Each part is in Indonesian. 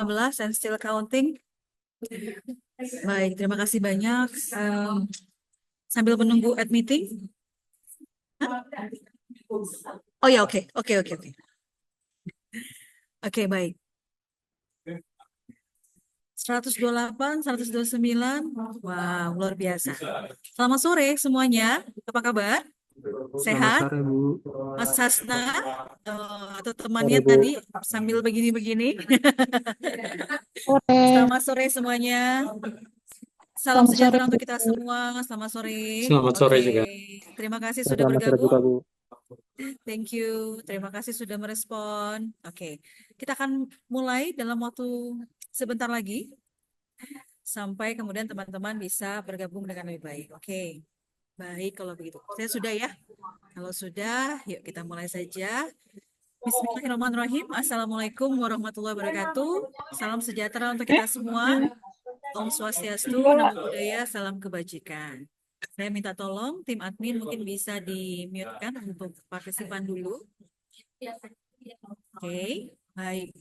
15 and still counting. Baik, terima kasih banyak. Sambil menunggu ad meeting. Oh ya, oke. Oke, baik. 128, 129. Wow, luar biasa. Selamat sore semuanya. Apa kabar? Selamat Sehat? sore, Bu. Mas Hasna atau Sore, temannya Bu. tadi sambil begini-begini. Sore, Selamat sore semuanya. Salam selamat sore sejahtera Bu. untuk kita semua. Selamat sore. Selamat sore Oke, juga. terima kasih sudah Selamat sore bergabung. juga Bu. Thank you. Terima kasih sudah merespon. Oke, kita akan mulai dalam waktu sebentar lagi sampai kemudian teman-teman bisa bergabung dengan lebih baik. Oke, baik kalau begitu. Saya sudah ya. Kalau sudah, yuk kita mulai saja. Bismillahirrahmanirrahim. Assalamualaikum warahmatullahi wabarakatuh. Salam sejahtera untuk kita semua. Om Swastiastu, Namo Buddhaya, salam kebajikan. Saya minta tolong tim admin mungkin bisa di-mute-kan untuk partisipan dulu. Oke, baik.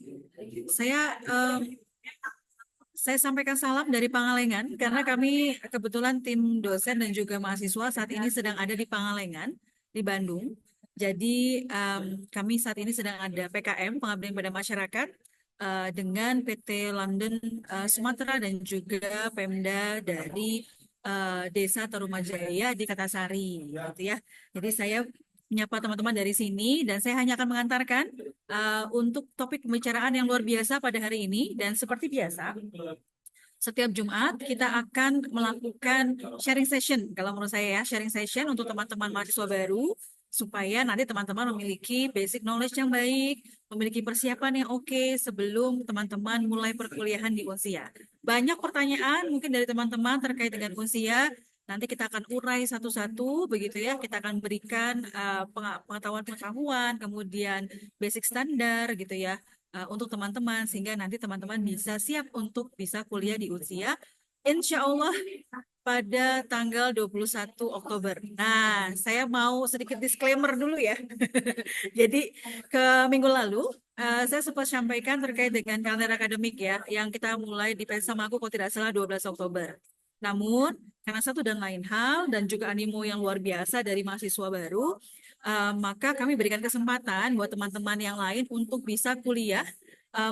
Saya sampaikan salam dari Pangalengan karena kami kebetulan tim dosen dan juga mahasiswa saat ini sedang ada di Pangalengan di Bandung. Jadi kami saat ini sedang ada PKM pengabdian pada masyarakat dengan PT London Sumatera dan juga Pemda dari Desa Tarumajaya di Kertasari, gitu ya. Jadi saya menyapa teman-teman dari sini dan saya hanya akan mengantarkan untuk topik pembicaraan yang luar biasa pada hari ini dan seperti biasa setiap Jumat kita akan melakukan sharing session. Kalau menurut saya ya, sharing session untuk teman-teman mahasiswa baru supaya nanti teman-teman memiliki basic knowledge yang baik, memiliki persiapan yang oke sebelum teman-teman mulai perkuliahan di Unsia. Banyak pertanyaan mungkin dari teman-teman terkait dengan Unsia. Nanti kita akan urai satu-satu, begitu ya. Kita akan berikan pengetahuan-pengetahuan, kemudian basic standar, gitu ya, untuk teman-teman sehingga nanti teman-teman bisa siap untuk bisa kuliah di Unsia insya Allah pada tanggal 21 Oktober. Nah, saya mau sedikit disclaimer dulu ya. Jadi ke minggu lalu saya sempat sampaikan terkait dengan kalender akademik ya yang kita mulai di Pesamaku kalau tidak salah 12 Oktober. Namun karena satu dan lain hal dan juga animo yang luar biasa dari mahasiswa baru, maka kami berikan kesempatan buat teman-teman yang lain untuk bisa kuliah,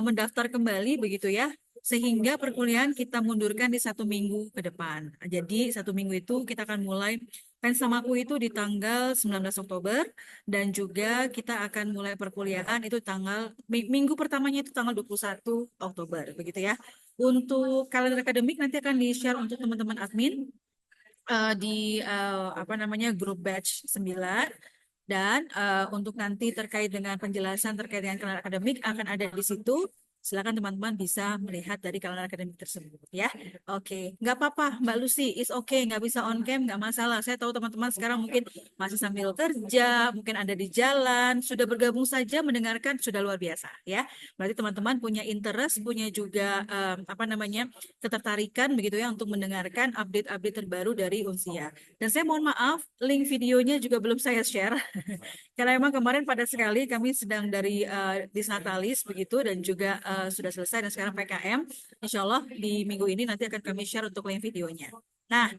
mendaftar kembali begitu ya, sehingga perkuliahan kita mundurkan di 1 minggu ke depan. Jadi 1 minggu itu kita akan mulai Pensamaku itu di tanggal 19 Oktober dan juga kita akan mulai perkuliahan itu minggu pertamanya itu tanggal 21 Oktober begitu ya. Untuk kalender akademik nanti akan di-share untuk teman-teman admin di apa namanya grup batch 9 dan untuk nanti terkait dengan penjelasan terkait dengan kalender akademik akan ada di situ. Silakan teman-teman bisa melihat dari kalender akademik tersebut ya. Oke, nggak apa-apa Mbak Lucy, is okay, nggak bisa on cam, nggak masalah. Saya tahu teman-teman sekarang mungkin masih sambil kerja, mungkin ada di jalan, sudah bergabung saja mendengarkan sudah luar biasa ya. Berarti teman-teman punya interest, punya juga apa namanya ketertarikan begitu ya untuk mendengarkan update-update terbaru dari Unsia. Dan saya mohon maaf, link videonya juga belum saya share. Karena memang kemarin padat sekali kami sedang dari Disnatalis begitu dan juga sudah selesai dan sekarang PKM. Insya Allah di minggu ini nanti akan kami share untuk link videonya. Nah,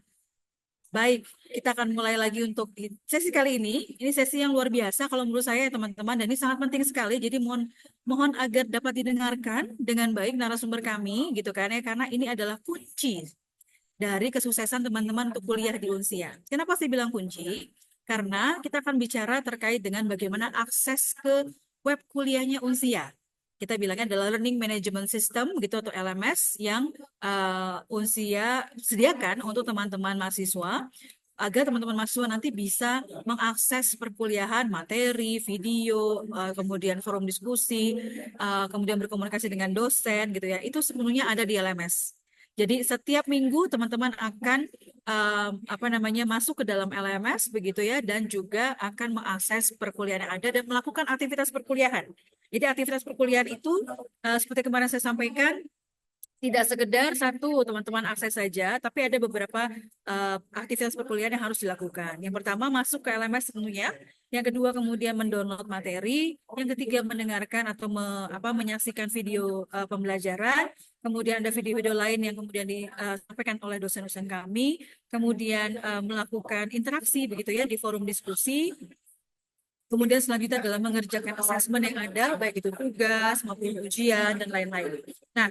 baik, kita akan mulai lagi untuk sesi kali ini. Ini sesi yang luar biasa kalau menurut saya teman-teman dan ini sangat penting sekali. Jadi mohon agar dapat didengarkan dengan baik narasumber kami gitu kan ya karena ini adalah kunci dari kesuksesan teman-teman untuk kuliah di Unsia. Kenapa saya bilang kunci? Karena kita akan bicara terkait dengan bagaimana akses ke web kuliahnya Unsia. Kita bilangnya adalah Learning Management System gitu atau LMS yang Unsia sediakan untuk teman-teman mahasiswa agar teman-teman mahasiswa nanti bisa mengakses perkuliahan, materi, video, kemudian forum diskusi, kemudian berkomunikasi dengan dosen gitu ya. Itu sepenuhnya ada di LMS. Jadi setiap minggu teman-teman akan apa namanya masuk ke dalam LMS begitu ya dan juga akan mengakses perkuliahan yang ada dan melakukan aktivitas perkuliahan. Jadi aktivitas perkuliahan itu seperti kemarin saya sampaikan tidak sekedar satu teman-teman akses saja, tapi ada beberapa aktivitas perkuliahan yang harus dilakukan. Yang pertama masuk ke LMS tentunya, yang kedua kemudian mendownload materi, yang ketiga mendengarkan atau menyaksikan video pembelajaran, kemudian ada video-video lain yang kemudian disampaikan oleh dosen-dosen kami, kemudian melakukan interaksi begitu ya di forum diskusi. Kemudian selanjutnya adalah mengerjakan asesmen yang ada, baik itu tugas maupun ujian dan lain-lain. Nah,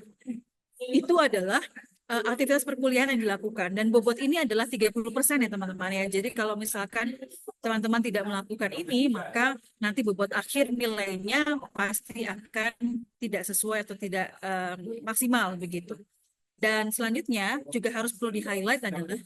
itu adalah aktivitas perkuliahan yang dilakukan dan bobot ini adalah 30% ya teman-teman ya. Jadi kalau misalkan teman-teman tidak melakukan ini, maka nanti bobot akhir nilainya pasti akan tidak sesuai atau tidak maksimal begitu. Dan selanjutnya juga harus perlu di-highlight adalah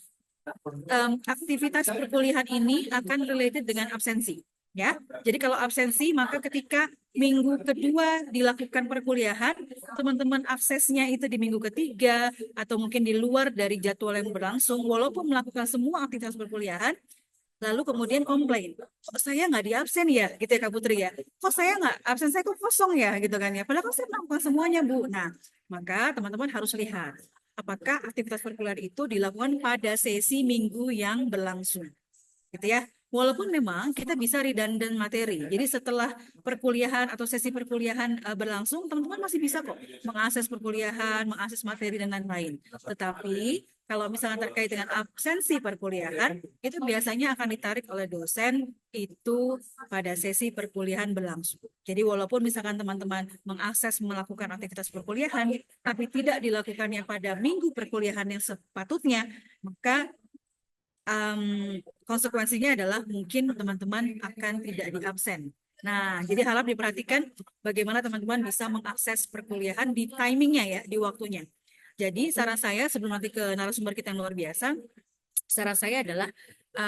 aktivitas perkuliahan ini akan related dengan absensi. Ya, jadi kalau absensi maka ketika minggu kedua dilakukan perkuliahan, teman-teman aksesnya itu di minggu ketiga atau mungkin di luar dari jadwal yang berlangsung, walaupun melakukan semua aktivitas perkuliahan, lalu kemudian komplain, kok saya nggak diabsen ya, gitu ya Kak Putri ya, kok saya nggak absen, saya kok kosong ya, gitu kan ya, padahal kan saya melakukan semuanya Bu. Nah, maka teman-teman harus lihat apakah aktivitas perkuliahan itu dilakukan pada sesi minggu yang berlangsung, gitu ya. Walaupun memang kita bisa redundant materi. Jadi setelah perkuliahan atau sesi perkuliahan berlangsung, teman-teman masih bisa kok mengakses perkuliahan, mengakses materi dan lain-lain. Tetapi kalau misalnya terkait dengan absensi perkuliahan, itu biasanya akan ditarik oleh dosen itu pada sesi perkuliahan berlangsung. Jadi walaupun misalkan teman-teman mengakses melakukan aktivitas perkuliahan, tapi tidak dilakukannya pada minggu perkuliahan yang sepatutnya, maka konsekuensinya adalah mungkin teman-teman akan tidak diabsen. Nah, jadi harap diperhatikan bagaimana teman-teman bisa mengakses perkuliahan di timingnya ya, di waktunya. Jadi saran saya sebelum nanti ke narasumber kita yang luar biasa, saran saya adalah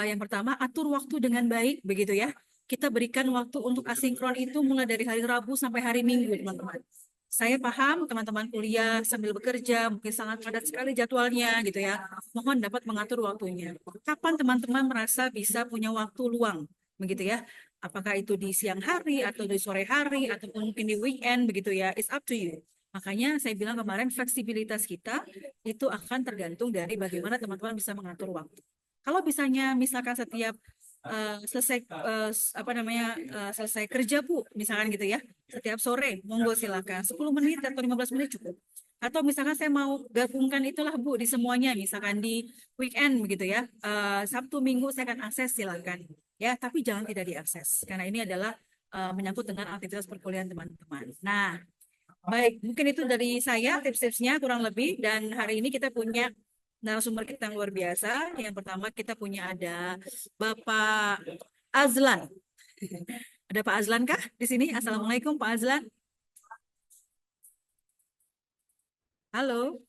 yang pertama atur waktu dengan baik, begitu ya. Kita berikan waktu untuk asinkron itu mulai dari hari Rabu sampai hari Minggu, teman-teman. Saya paham teman-teman kuliah sambil bekerja, mungkin sangat padat sekali jadwalnya gitu ya. Mohon dapat mengatur waktunya. Kapan teman-teman merasa bisa punya waktu luang, begitu ya? Apakah itu di siang hari atau di sore hari atau mungkin di weekend begitu ya? It's up to you. Makanya saya bilang kemarin fleksibilitas kita itu akan tergantung dari bagaimana teman-teman bisa mengatur waktu. Kalau misalkan setiap selesai kerja Bu, misalkan gitu ya. Setiap sore, monggo silakan 10 menit atau 15 menit cukup. Atau misalkan saya mau gabungkan itulah Bu di semuanya, misalkan di weekend begitu ya. Sabtu Minggu saya akan akses silakan. Ya, tapi jangan tidak diakses karena ini adalah menyangkut dengan aktivitas perkuliahan teman-teman. Nah, baik, mungkin itu dari saya tips-tipsnya kurang lebih dan hari ini kita punya narasumber kita yang luar biasa. Yang pertama kita punya ada Bapak Azlan. Ada Pak Azlan kah di sini? Assalamualaikum Pak Azlan. Halo.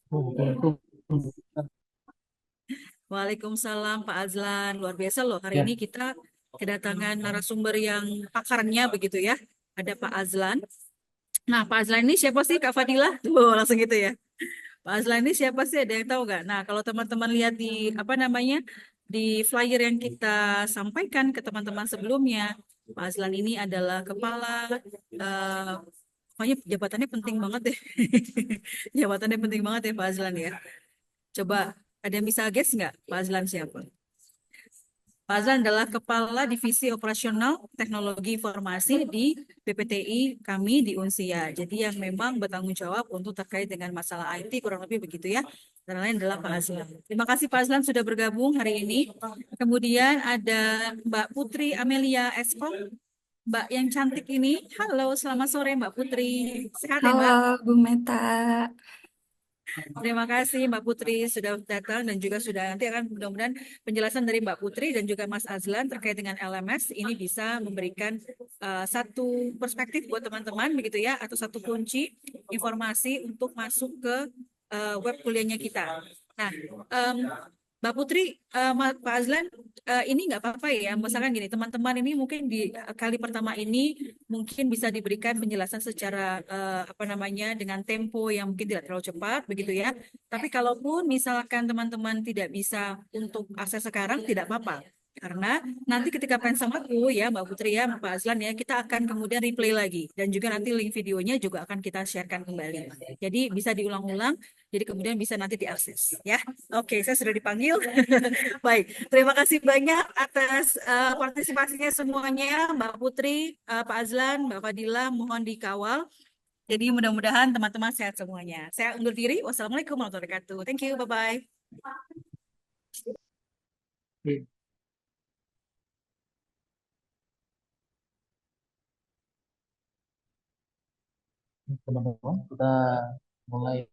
Waalaikumsalam Pak Azlan. Luar biasa loh. Hari Ya, ini kita kedatangan narasumber yang pakarnya begitu ya. Ada Pak Azlan. Nah, Pak Azlan ini siapa sih Kak Fadilah? Tuh, langsung gitu ya. Pak Azlan ini siapa sih? Ada yang tahu nggak? Nah, kalau teman-teman lihat di apa namanya di flyer yang kita sampaikan ke teman-teman sebelumnya, Pak Azlan ini adalah kepala, eh, pokoknya jabatannya penting banget deh. Jabatannya penting banget ya Pak Azlan ya. Coba ada yang bisa guess nggak Pak Azlan siapa? Pak Azlan adalah Kepala Divisi Operasional Teknologi Informasi di PPTI kami di Unsia. Jadi yang memang bertanggung jawab untuk terkait dengan masalah IT kurang lebih begitu ya. Dan lain adalah Pak Azlan. Terima kasih Pak Azlan sudah bergabung hari ini. Kemudian ada Mbak Putri Amelia Eskom. Mbak yang cantik ini. Halo, selamat sore Mbak Putri. Sehat ya Halo, Mbak? Bu Meta. Terima kasih Mbak Putri sudah datang dan juga sudah nanti akan mudah-mudahan penjelasan dari Mbak Putri dan juga Mas Azlan terkait dengan LMS ini bisa memberikan satu perspektif buat teman-teman begitu ya atau satu kunci informasi untuk masuk ke web kuliahnya kita. Nah, em, Mbak Putri, Pak Azlan, ini nggak apa-apa ya, misalkan gini, teman-teman ini mungkin di kali pertama ini mungkin bisa diberikan penjelasan secara apa namanya dengan tempo yang mungkin tidak terlalu cepat, begitu ya. Tapi kalaupun misalkan teman-teman tidak bisa untuk akses sekarang, tidak apa-apa. Karena nanti ketika pengen sama aku ya Mbak Putri ya, Pak Azlan ya, kita akan kemudian replay lagi. Dan juga nanti link videonya juga akan kita sharekan kembali. Jadi bisa diulang-ulang, jadi kemudian bisa nanti diakses ya. Oke, saya sudah dipanggil. Baik, terima kasih banyak atas partisipasinya semuanya, Mbak Putri, Pak Azlan, Mbak Fadila, mohon dikawal. Jadi mudah-mudahan teman-teman sehat semuanya. Saya undur diri. Wassalamualaikum warahmatullahi wabarakatuh. Thank you, bye-bye. Teman-teman, kita mulai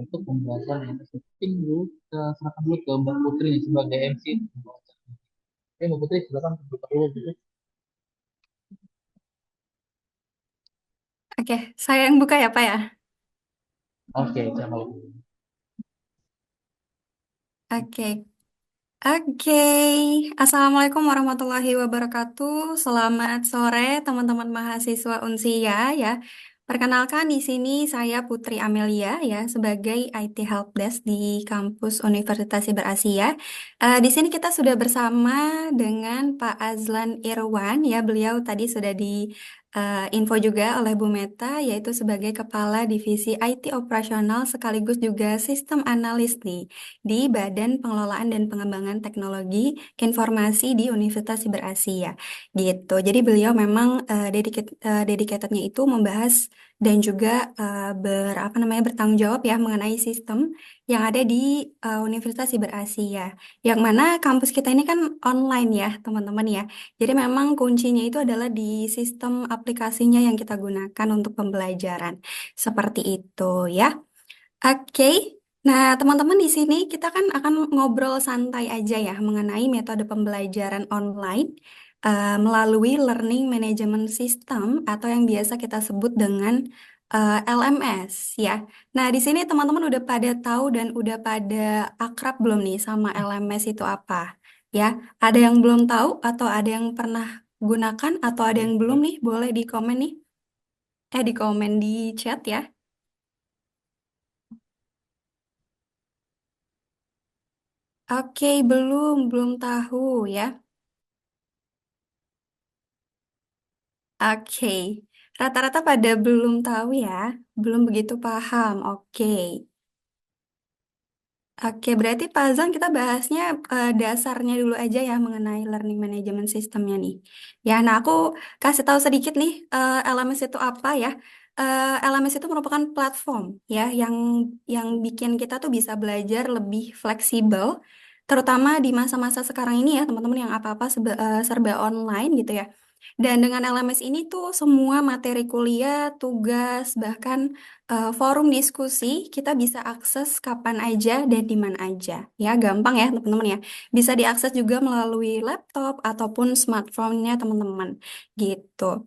untuk pembahasan yang penting dulu. Kita serahkan dulu ke Mbak Putri sebagai MC. Oke, Mbak Putri, silakan buka dulu gitu. Oke, saya yang buka ya, Pak ya. Oke, jangan lupa. Oke, oke. Assalamualaikum warahmatullahi wabarakatuh. Selamat sore teman-teman mahasiswa Unsia ya. Perkenalkan di sini saya Putri Amelia ya sebagai IT Helpdesk di kampus Universitas Siber Asia. Di sini kita sudah bersama dengan Pak Azlan Irwan ya. Beliau tadi sudah di info juga oleh Bu Meta yaitu sebagai Kepala Divisi IT Operasional sekaligus juga Sistem Analis nih di Badan Pengelolaan dan Pengembangan Teknologi Informasi di Universitas Siber Asia gitu. Jadi beliau memang dedicatednya itu membahas dan juga apa namanya bertanggung jawab ya mengenai sistem yang ada di Universitas Siber Asia. Yang mana kampus kita ini kan online ya, teman-teman ya. Jadi memang kuncinya itu adalah di sistem aplikasinya yang kita gunakan untuk pembelajaran. Seperti itu ya. Oke. Nah, teman-teman di sini kita kan akan ngobrol santai aja ya mengenai metode pembelajaran online melalui Learning Management System atau yang biasa kita sebut dengan LMS ya. Nah, di sini teman-teman udah pada tahu dan udah pada akrab belum nih sama LMS itu apa? Ya, ada yang belum tahu atau ada yang pernah gunakan atau ada yang belum nih? Boleh di komen nih. Di komen di chat ya. Oke, belum tahu ya. Oke, rata-rata pada belum tahu ya, belum begitu paham. Oke. Oke, berarti Pak Zang kita bahasnya dasarnya dulu aja ya mengenai learning management systemnya nih. Ya, nah aku kasih tahu sedikit nih LMS itu apa ya. LMS itu merupakan platform ya yang bikin kita tuh bisa belajar lebih fleksibel, terutama di masa-masa sekarang ini ya teman-teman yang apa-apa serba online gitu ya. Dan dengan LMS ini tuh semua materi kuliah, tugas, bahkan forum diskusi kita bisa akses kapan aja dan di mana aja. Ya, gampang ya teman-teman ya. Bisa diakses juga melalui laptop ataupun smartphone-nya teman-teman. Gitu.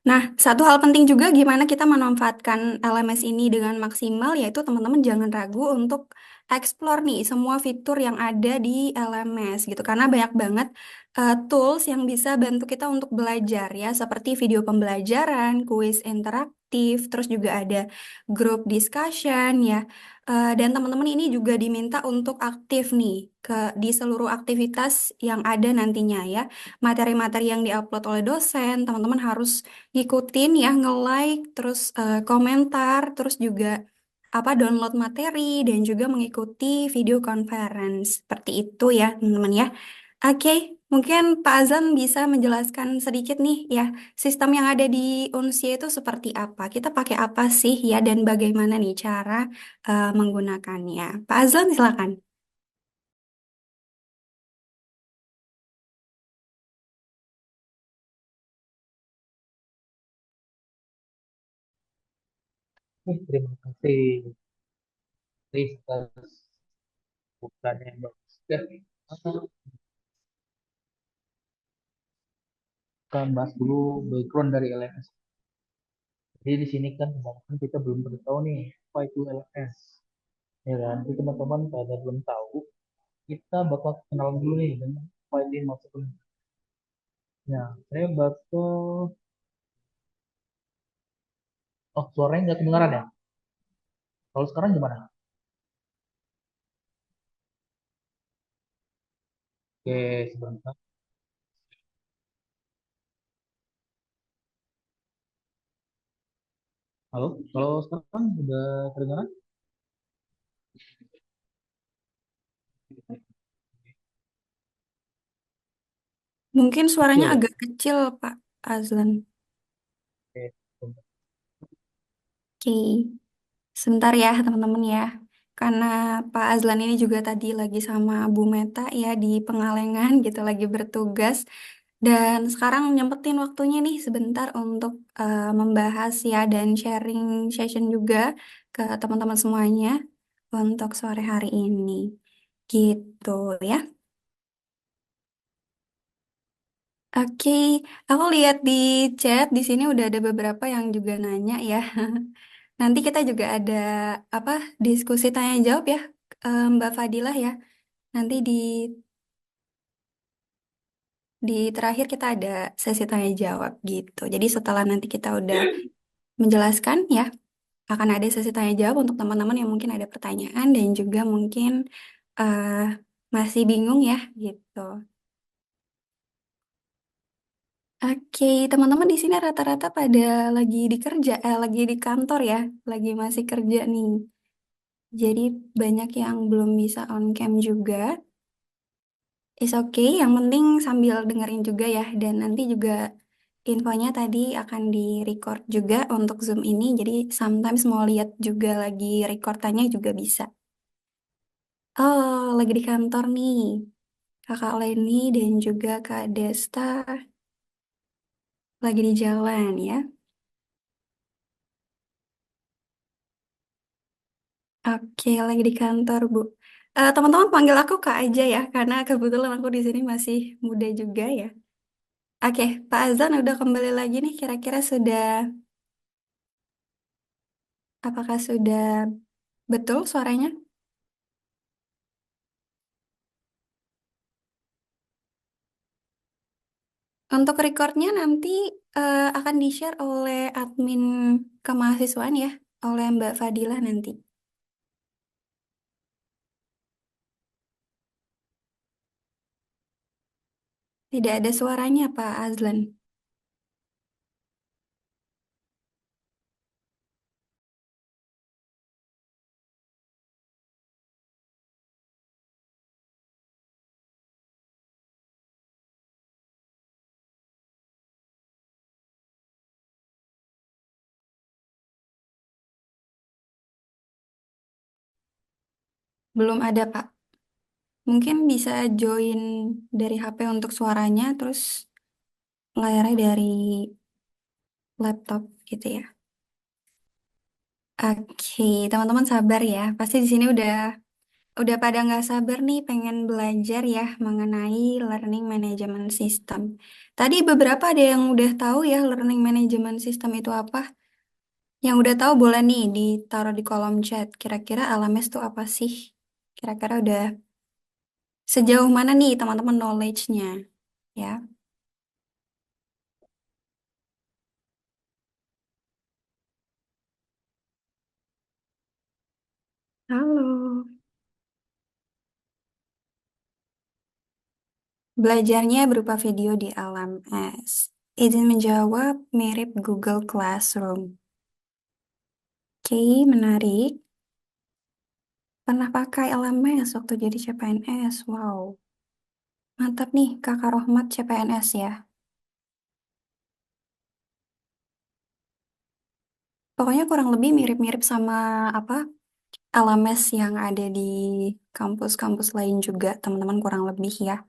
Nah, satu hal penting juga gimana kita memanfaatkan LMS ini dengan maksimal, yaitu teman-teman jangan ragu untuk explore nih semua fitur yang ada di LMS gitu. Karena banyak banget tools yang bisa bantu kita untuk belajar ya, seperti video pembelajaran, kuis interaktif, terus juga ada group discussion ya. Dan teman-teman ini juga diminta untuk aktif nih di seluruh aktivitas yang ada nantinya ya. Materi-materi yang diupload oleh dosen, teman-teman harus ngikutin ya, nge-like, terus komentar, terus juga apa download materi dan juga mengikuti video conference. Seperti itu ya, teman-teman ya. Oke, mungkin Pak Azam bisa menjelaskan sedikit nih ya, sistem yang ada di Unsia itu seperti apa? Kita pakai apa sih ya dan bagaimana nih cara menggunakannya? Pak Azam silakan. Terima kasih, Chris, atas bukannya yang bagus. Ya, kita bahas dulu background dari LMS. Jadi di sini kan kebanyakan kita belum pada tahu nih apa itu LMS. Ya kan, jadi teman-teman pada belum tahu, kita bakal kenalan dulu nih dengan apa ini maksudnya. Nah, saya bakal, oh suaranya nggak kedengaran ya? Kalau sekarang gimana? Oke, sebentar. Halo, kalau sekarang udah kedengaran? Mungkin suaranya Kecil ya? agak kecil, Pak Azlan. Oke. Oke, sebentar ya teman-teman ya. Karena Pak Azlan ini juga tadi lagi sama Bu Meta ya di Pengalengan gitu, lagi bertugas. Dan sekarang nyempetin waktunya nih sebentar untuk membahas ya dan sharing session juga ke teman-teman semuanya untuk sore hari ini. Gitu ya. Oke, aku lihat di chat di sini udah ada beberapa yang juga nanya ya. Nanti kita juga ada apa diskusi tanya jawab ya, Mbak Fadilah ya. Nanti di terakhir kita ada sesi tanya jawab gitu. Jadi setelah nanti kita udah menjelaskan ya, akan ada sesi tanya jawab untuk teman-teman yang mungkin ada pertanyaan dan juga mungkin eh, masih bingung ya gitu. Oke, teman-teman di sini rata-rata pada lagi di kantor ya, lagi masih kerja nih. Jadi banyak yang belum bisa on cam juga. Is okay, yang penting sambil dengerin juga ya. Dan nanti juga infonya tadi akan di-record juga untuk Zoom ini. Jadi sometimes mau lihat juga lagi recordannya juga bisa. Oh, lagi di kantor nih. Kakak Leni dan juga Kak Desta lagi di jalan ya. Oke, lagi di kantor, Bu. Teman-teman panggil aku Kak aja ya, karena kebetulan aku di sini masih muda juga ya. Oke, Pak Azan udah kembali lagi nih. Kira-kira apakah sudah betul suaranya? Untuk recordnya nanti akan di-share oleh admin kemahasiswaan ya, oleh Mbak Fadilah nanti. Tidak ada suaranya, Pak Azlan. Belum ada, Pak. Mungkin bisa join dari HP untuk suaranya, terus layarnya dari laptop gitu ya. Oke, teman-teman sabar ya. Pasti di sini udah pada nggak sabar nih pengen belajar ya mengenai learning management system. Tadi beberapa ada yang udah tahu ya learning management system itu apa. Yang udah tahu boleh nih ditaruh di kolom chat. Kira-kira LMS itu apa sih? Kira-kira udah sejauh mana nih teman-teman knowledge-nya ya? Halo. Belajarnya berupa video di LMS. Izin menjawab mirip Google Classroom. Oke, menarik. Pernah pakai LMS waktu jadi CPNS. Wow, mantap nih Kakak Rohmat CPNS ya. Pokoknya kurang lebih mirip-mirip sama apa LMS yang ada di kampus-kampus lain juga, teman-teman kurang lebih ya.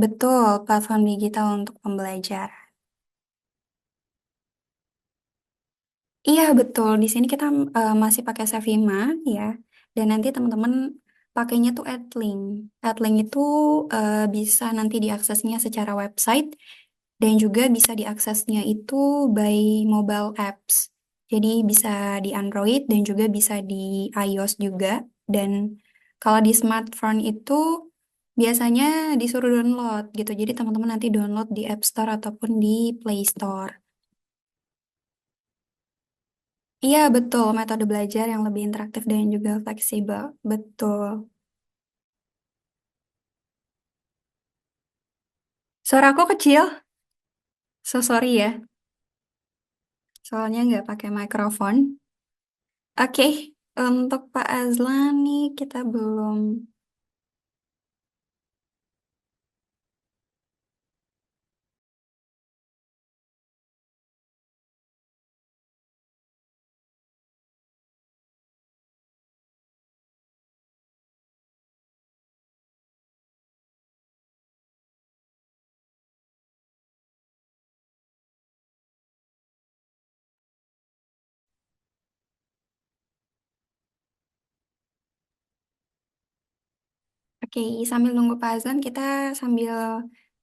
Betul, platform digital untuk pembelajaran. Iya, betul. Di sini kita masih pakai Savima ya. Dan nanti teman-teman pakainya tuh AdLink. AdLink itu bisa nanti diaksesnya secara website dan juga bisa diaksesnya itu by mobile apps. Jadi bisa di Android dan juga bisa di iOS juga. Dan kalau di smartphone itu biasanya disuruh download gitu. Jadi teman-teman nanti download di App Store ataupun di Play Store. Iya, betul. Metode belajar yang lebih interaktif dan juga fleksibel. Betul. Suara aku kecil? So sorry ya. soalnya nggak pakai mikrofon. Oke, untuk Pak Azlan nih kita belum. Oke, sambil nunggu Pak Azlan kita sambil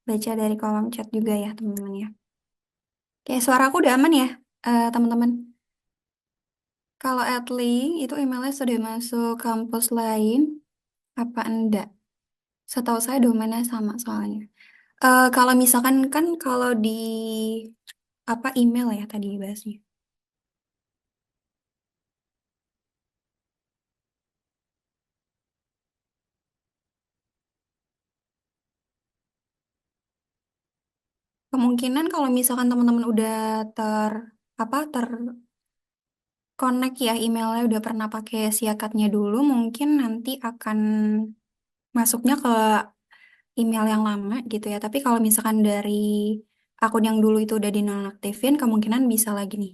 baca dari kolom chat juga ya teman-teman ya. Oke, suaraku udah aman ya teman-teman. Kalau Adlink itu emailnya sudah masuk kampus lain apa enggak? Setahu saya domainnya sama soalnya. Kalau misalkan kan kalau di apa email ya tadi bahasnya. Kemungkinan kalau misalkan teman-teman udah ter apa terkonek ya emailnya udah pernah pakai siakatnya dulu, mungkin nanti akan masuknya ke email yang lama gitu ya. Tapi kalau misalkan dari akun yang dulu itu udah dinonaktifin, kemungkinan bisa lagi nih.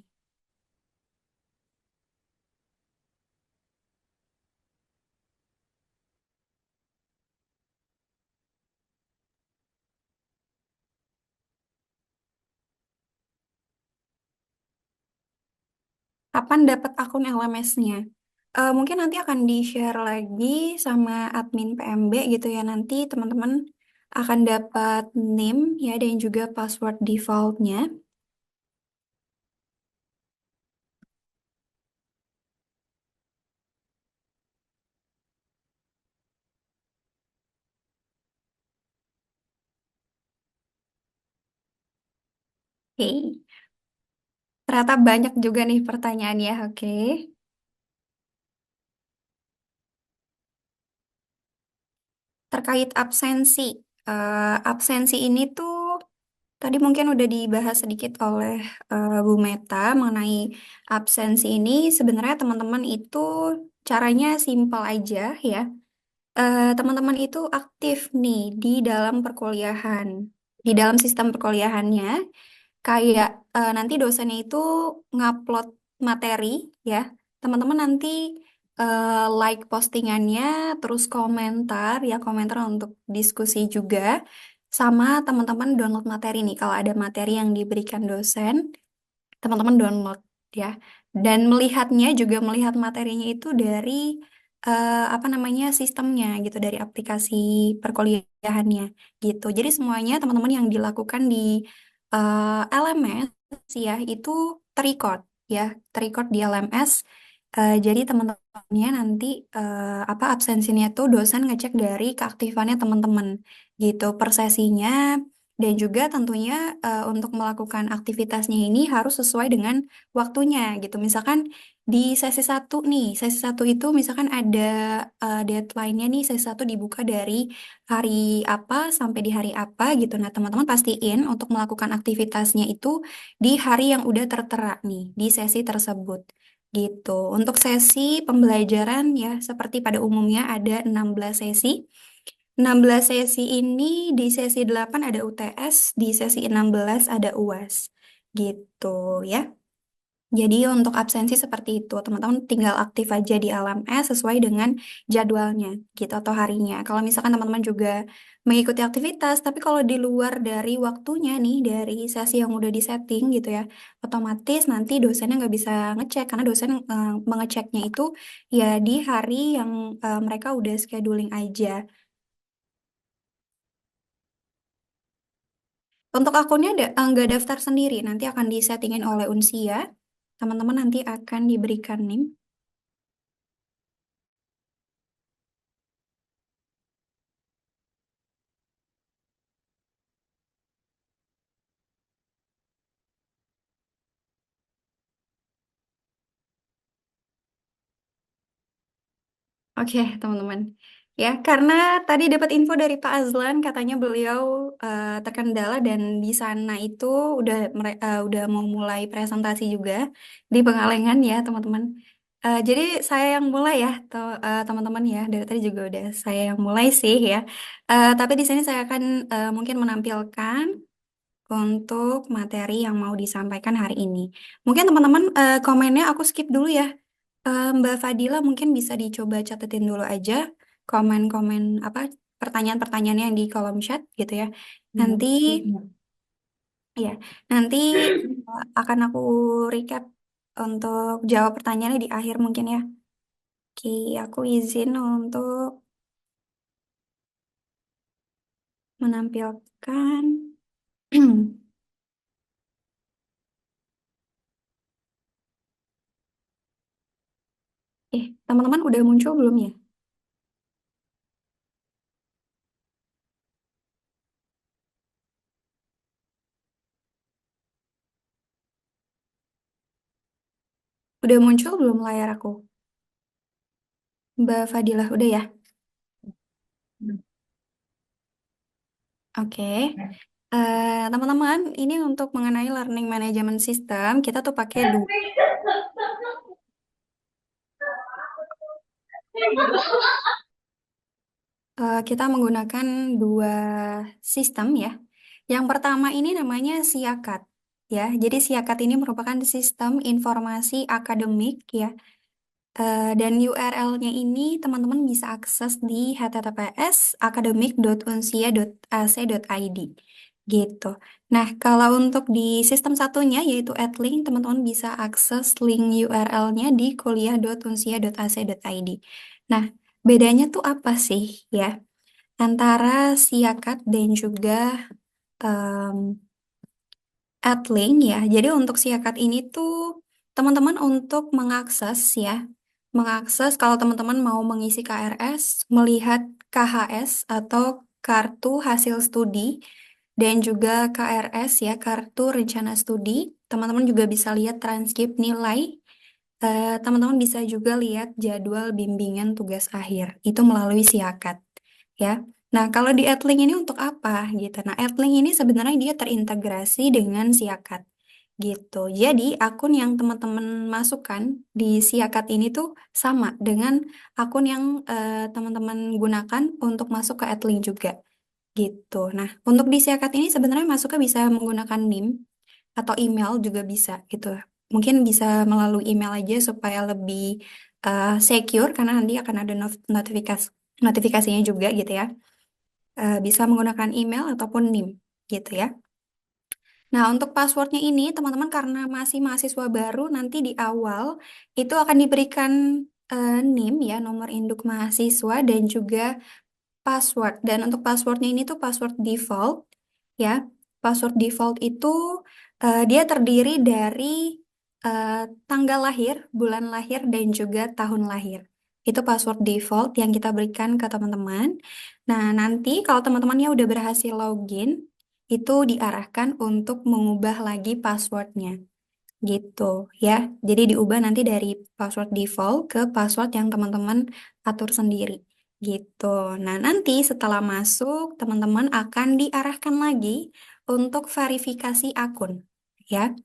Kapan dapat akun LMS-nya? Mungkin nanti akan di-share lagi sama admin PMB gitu ya. Nanti teman-teman akan dapat name ya dan juga password defaultnya. Oke, ternyata banyak juga nih pertanyaannya. Oke, terkait absensi. Absensi ini tuh tadi mungkin udah dibahas sedikit oleh Bu Meta mengenai absensi ini. Sebenarnya teman-teman itu caranya simpel aja ya. Teman-teman itu aktif nih di dalam perkuliahan, di dalam sistem perkuliahannya, kayak nanti dosennya itu ngupload materi ya, teman-teman nanti like postingannya, terus komentar ya komentar untuk diskusi juga, sama teman-teman download materi nih kalau ada materi yang diberikan dosen teman-teman download ya. Dan melihatnya juga melihat materinya itu dari apa namanya sistemnya gitu, dari aplikasi perkuliahannya gitu. Jadi semuanya teman-teman yang dilakukan di LMS ya itu terrecord ya, terrecord di LMS. Jadi teman-temannya nanti apa absensinya itu dosen ngecek dari keaktifannya teman-teman gitu per sesinya, dan juga tentunya untuk melakukan aktivitasnya ini harus sesuai dengan waktunya gitu. Misalkan di sesi satu nih, sesi satu itu misalkan ada deadline-nya nih, sesi satu dibuka dari hari apa sampai di hari apa gitu. Nah, teman-teman pastiin untuk melakukan aktivitasnya itu di hari yang udah tertera nih, di sesi tersebut. Gitu. Untuk sesi pembelajaran ya, seperti pada umumnya ada 16 sesi. 16 sesi ini di sesi 8 ada UTS, di sesi 16 ada UAS. Gitu ya. Jadi untuk absensi seperti itu, teman-teman tinggal aktif aja di LMS sesuai dengan jadwalnya gitu atau harinya. Kalau misalkan teman-teman juga mengikuti aktivitas, tapi kalau di luar dari waktunya nih, dari sesi yang udah disetting gitu ya, otomatis nanti dosennya nggak bisa ngecek karena dosen mengeceknya itu ya di hari yang mereka udah scheduling aja. Untuk akunnya nggak daftar sendiri, nanti akan disettingin oleh Unsia. Teman-teman nanti akan diberikan NIM. Oke, teman-teman. Ya, karena tadi dapat info dari Pak Azlan, katanya beliau terkendala dan di sana itu udah mau mulai presentasi juga di Pengalengan ya, teman-teman. Jadi saya yang mulai ya, teman-teman ya. Dari tadi juga udah saya yang mulai sih ya. Tapi di sini saya akan mungkin menampilkan untuk materi yang mau disampaikan hari ini. Mungkin teman-teman komennya aku skip dulu ya. Mbak Fadila mungkin bisa dicoba catetin dulu aja komen-komen apa pertanyaan-pertanyaannya yang di kolom chat gitu ya. Nanti ya, nanti akan aku recap untuk jawab pertanyaannya di akhir mungkin ya. Oke, aku izin untuk menampilkan teman-teman udah muncul belum ya? Udah muncul belum layar aku? Mbak Fadilah udah ya? Oke. Teman-teman, ini untuk mengenai learning management system, kita tuh pakai dua. Kita menggunakan dua sistem ya. Yang pertama ini namanya Siakat ya. Jadi Siakat ini merupakan sistem informasi akademik ya. Dan URL-nya ini teman-teman bisa akses di https://academic.unsia.ac.id gitu. Nah, kalau untuk di sistem satunya yaitu Adlink, teman-teman bisa akses link URL-nya di kuliah.unsia.ac.id. Nah, bedanya tuh apa sih ya antara Siakat dan juga em, Adlink ya. Jadi untuk Siakat ini tuh teman-teman untuk mengakses ya, mengakses kalau teman-teman mau mengisi KRS, melihat KHS atau kartu hasil studi dan juga KRS ya, kartu rencana studi. Teman-teman juga bisa lihat transkrip nilai. Teman-teman bisa juga lihat jadwal bimbingan tugas akhir. Itu melalui Siakat ya. Nah, kalau di Adlink ini untuk apa gitu? Nah, Adlink ini sebenarnya dia terintegrasi dengan Siakat gitu. Jadi, akun yang teman-teman masukkan di Siakat ini tuh sama dengan akun yang teman-teman gunakan untuk masuk ke Adlink juga gitu. Nah, untuk di Siakat ini sebenarnya masuknya bisa menggunakan NIM atau email juga bisa gitu. Mungkin bisa melalui email aja supaya lebih secure karena nanti akan ada notifikasinya juga gitu ya. Bisa menggunakan email ataupun NIM gitu ya. Nah, untuk passwordnya ini teman-teman karena masih mahasiswa baru nanti di awal itu akan diberikan NIM ya, nomor induk mahasiswa dan juga password. Dan untuk passwordnya ini tuh password default ya. Password default itu dia terdiri dari eh, tanggal lahir, bulan lahir, dan juga tahun lahir. Itu password default yang kita berikan ke teman-teman. Nah, nanti kalau teman-temannya udah berhasil login, itu diarahkan untuk mengubah lagi passwordnya gitu ya. Jadi diubah nanti dari password default ke password yang teman-teman atur sendiri gitu. Nah, nanti setelah masuk, teman-teman akan diarahkan lagi untuk verifikasi akun ya.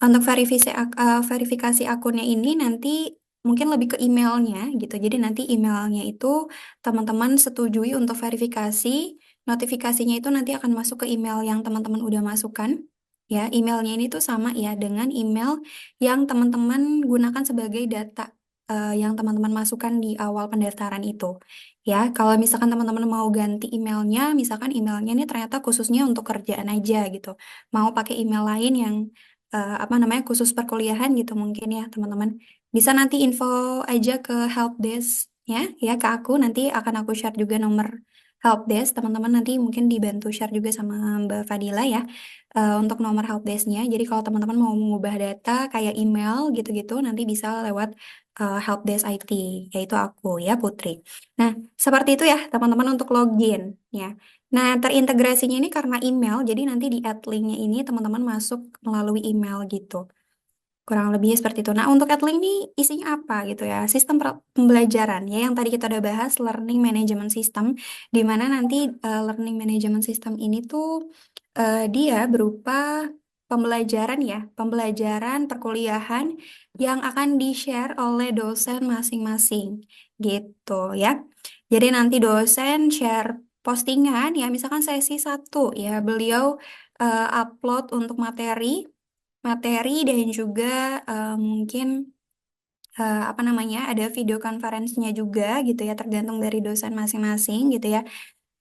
Untuk verifikasi akunnya ini nanti mungkin lebih ke emailnya gitu. Jadi nanti emailnya itu teman-teman setujui untuk verifikasi. Notifikasinya itu nanti akan masuk ke email yang teman-teman udah masukkan. Ya, emailnya ini tuh sama ya dengan email yang teman-teman gunakan sebagai data yang teman-teman masukkan di awal pendaftaran itu. Ya, kalau misalkan teman-teman mau ganti emailnya, misalkan emailnya ini ternyata khususnya untuk kerjaan aja gitu. Mau pakai email lain yang apa namanya khusus perkuliahan gitu mungkin ya teman-teman. Bisa nanti info aja ke helpdesk ya ke aku nanti akan aku share juga nomor helpdesk teman-teman nanti mungkin dibantu share juga sama Mbak Fadila ya untuk nomor helpdesknya. Jadi kalau teman-teman mau mengubah data kayak email gitu-gitu nanti bisa lewat helpdesk IT yaitu aku ya Putri. Nah, seperti itu ya teman-teman untuk login ya. Nah, terintegrasinya ini karena email, jadi nanti di add link-nya ini teman-teman masuk melalui email gitu. Kurang lebih seperti itu. Nah, untuk Edlink ini isinya apa gitu ya? Sistem pembelajaran ya yang tadi kita udah bahas learning management system, di mana nanti learning management system ini tuh dia berupa pembelajaran ya, pembelajaran perkuliahan yang akan di-share oleh dosen masing-masing gitu ya. Jadi nanti dosen share postingan ya, misalkan sesi satu ya, beliau upload untuk materi dan juga mungkin apa namanya ada video conference-nya juga gitu ya tergantung dari dosen masing-masing gitu ya.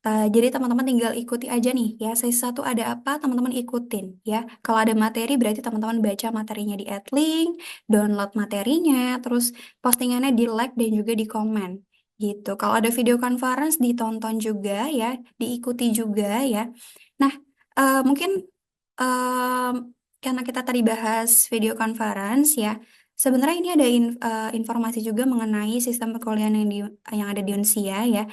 Jadi teman-teman tinggal ikuti aja nih ya sesi satu ada apa teman-teman ikutin ya. Kalau ada materi berarti teman-teman baca materinya di Adlink, download materinya, terus postingannya di like dan juga di komen gitu. Kalau ada video conference ditonton juga ya, diikuti juga ya. Nah, mungkin em, karena kita tadi bahas video conference ya, sebenarnya ini ada informasi juga mengenai sistem perkuliahan yang ada di Unsia ya.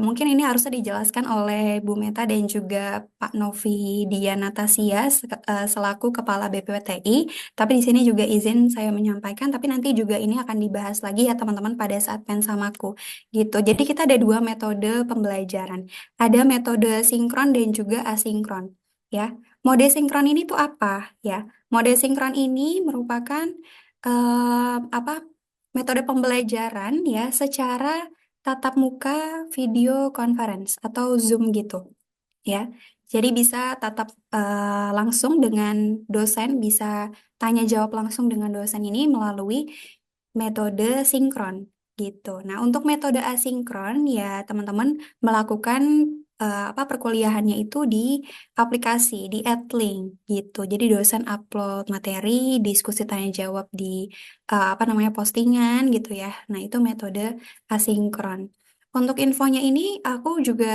Mungkin ini harusnya dijelaskan oleh Bu Meta dan juga Pak Novi Dianatasia selaku Kepala BPWTI. Tapi di sini juga izin saya menyampaikan, tapi nanti juga ini akan dibahas lagi ya teman-teman pada saat pensamaku gitu. Jadi kita ada dua metode pembelajaran. Ada metode sinkron dan juga asinkron ya. Mode sinkron ini tuh apa ya? Mode sinkron ini merupakan apa? Metode pembelajaran ya secara tatap muka video conference atau Zoom gitu ya. Jadi bisa tatap langsung dengan dosen, bisa tanya jawab langsung dengan dosen ini melalui metode sinkron gitu. Nah, untuk metode asinkron ya teman-teman melakukan apa perkuliahannya itu di aplikasi di Adlink gitu. Jadi dosen upload materi, diskusi tanya jawab di apa namanya postingan gitu ya. Nah, itu metode asinkron. Untuk infonya ini aku juga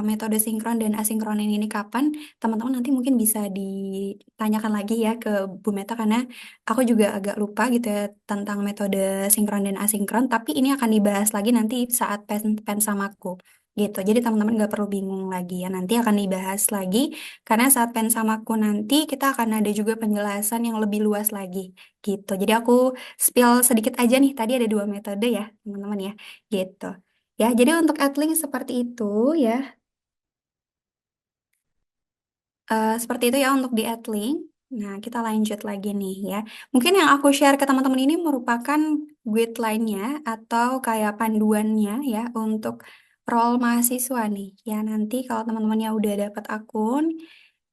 metode sinkron dan asinkron ini kapan teman-teman nanti mungkin bisa ditanyakan lagi ya ke Bu Meta karena aku juga agak lupa gitu ya tentang metode sinkron dan asinkron, tapi ini akan dibahas lagi nanti saat pensamaku gitu. Jadi teman-teman nggak perlu bingung lagi ya, nanti akan dibahas lagi karena saat pensamaku nanti kita akan ada juga penjelasan yang lebih luas lagi gitu. Jadi aku spill sedikit aja nih, tadi ada dua metode ya teman-teman ya gitu. Ya, jadi untuk Adlink seperti itu ya. Seperti itu ya untuk di Adlink. Nah, kita lanjut lagi nih ya. Mungkin yang aku share ke teman-teman ini merupakan guideline-nya atau kayak panduannya ya untuk role mahasiswa nih. Ya, nanti kalau teman-temannya udah dapat akun,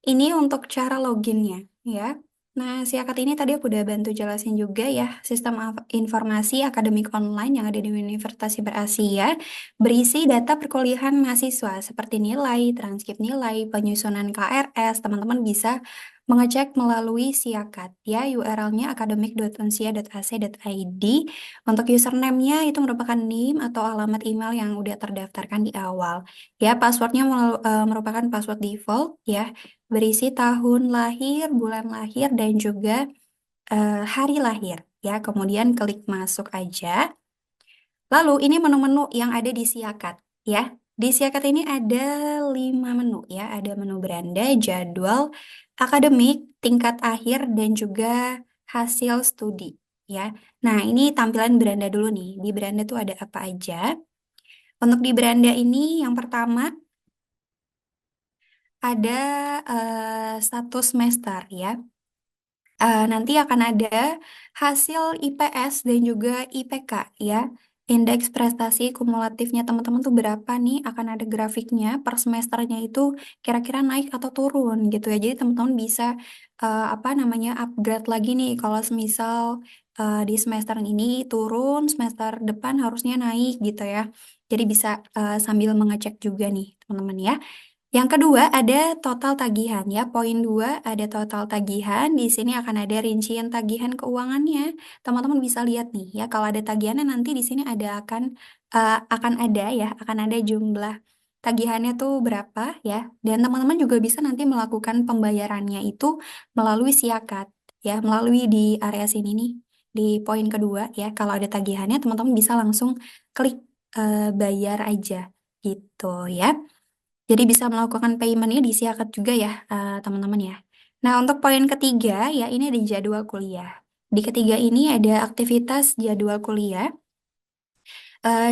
ini untuk cara loginnya ya. Nah, si akad ini tadi aku udah bantu jelasin juga ya, sistem informasi akademik online yang ada di Universitas Siber Asia berisi data perkuliahan mahasiswa seperti nilai, transkrip nilai, penyusunan KRS. Teman-teman bisa mengecek melalui Siakat ya, URL-nya academic.unsia.ac.id. Untuk username-nya itu merupakan NIM atau alamat email yang udah terdaftarkan di awal. Ya, passwordnya merupakan password default ya berisi tahun lahir, bulan lahir, dan juga hari lahir. Ya, kemudian klik masuk aja. Lalu ini menu-menu yang ada di Siakat. Ya, di Siakat ini ada 5 menu ya. Ada menu beranda, jadwal, akademik, tingkat akhir, dan juga hasil studi. Ya, nah ini tampilan beranda dulu nih. Di beranda tuh ada apa aja? Untuk di beranda ini yang pertama ada status semester ya. Nanti akan ada hasil IPS dan juga IPK ya. Indeks prestasi kumulatifnya teman-teman tuh berapa nih? Akan ada grafiknya per semesternya itu kira-kira naik atau turun gitu ya. Jadi teman-teman bisa apa namanya upgrade lagi nih kalau semisal di semester ini turun, semester depan harusnya naik gitu ya. Jadi bisa sambil mengecek juga nih teman-teman ya. Yang kedua ada total tagihan ya. Poin 2 ada total tagihan. Di sini akan ada rincian tagihan keuangannya. Teman-teman bisa lihat nih ya. Kalau ada tagihannya nanti di sini akan ada ya, akan ada jumlah tagihannya tuh berapa ya. Dan teman-teman juga bisa nanti melakukan pembayarannya itu melalui Siakat ya, melalui di area sini nih. Di poin kedua ya, kalau ada tagihannya teman-teman bisa langsung klik bayar aja gitu ya. Jadi bisa melakukan paymentnya di Siakat juga ya, teman-teman ya. Nah, untuk poin ketiga, ya ini ada jadwal kuliah. Di ketiga ini ada aktivitas jadwal kuliah.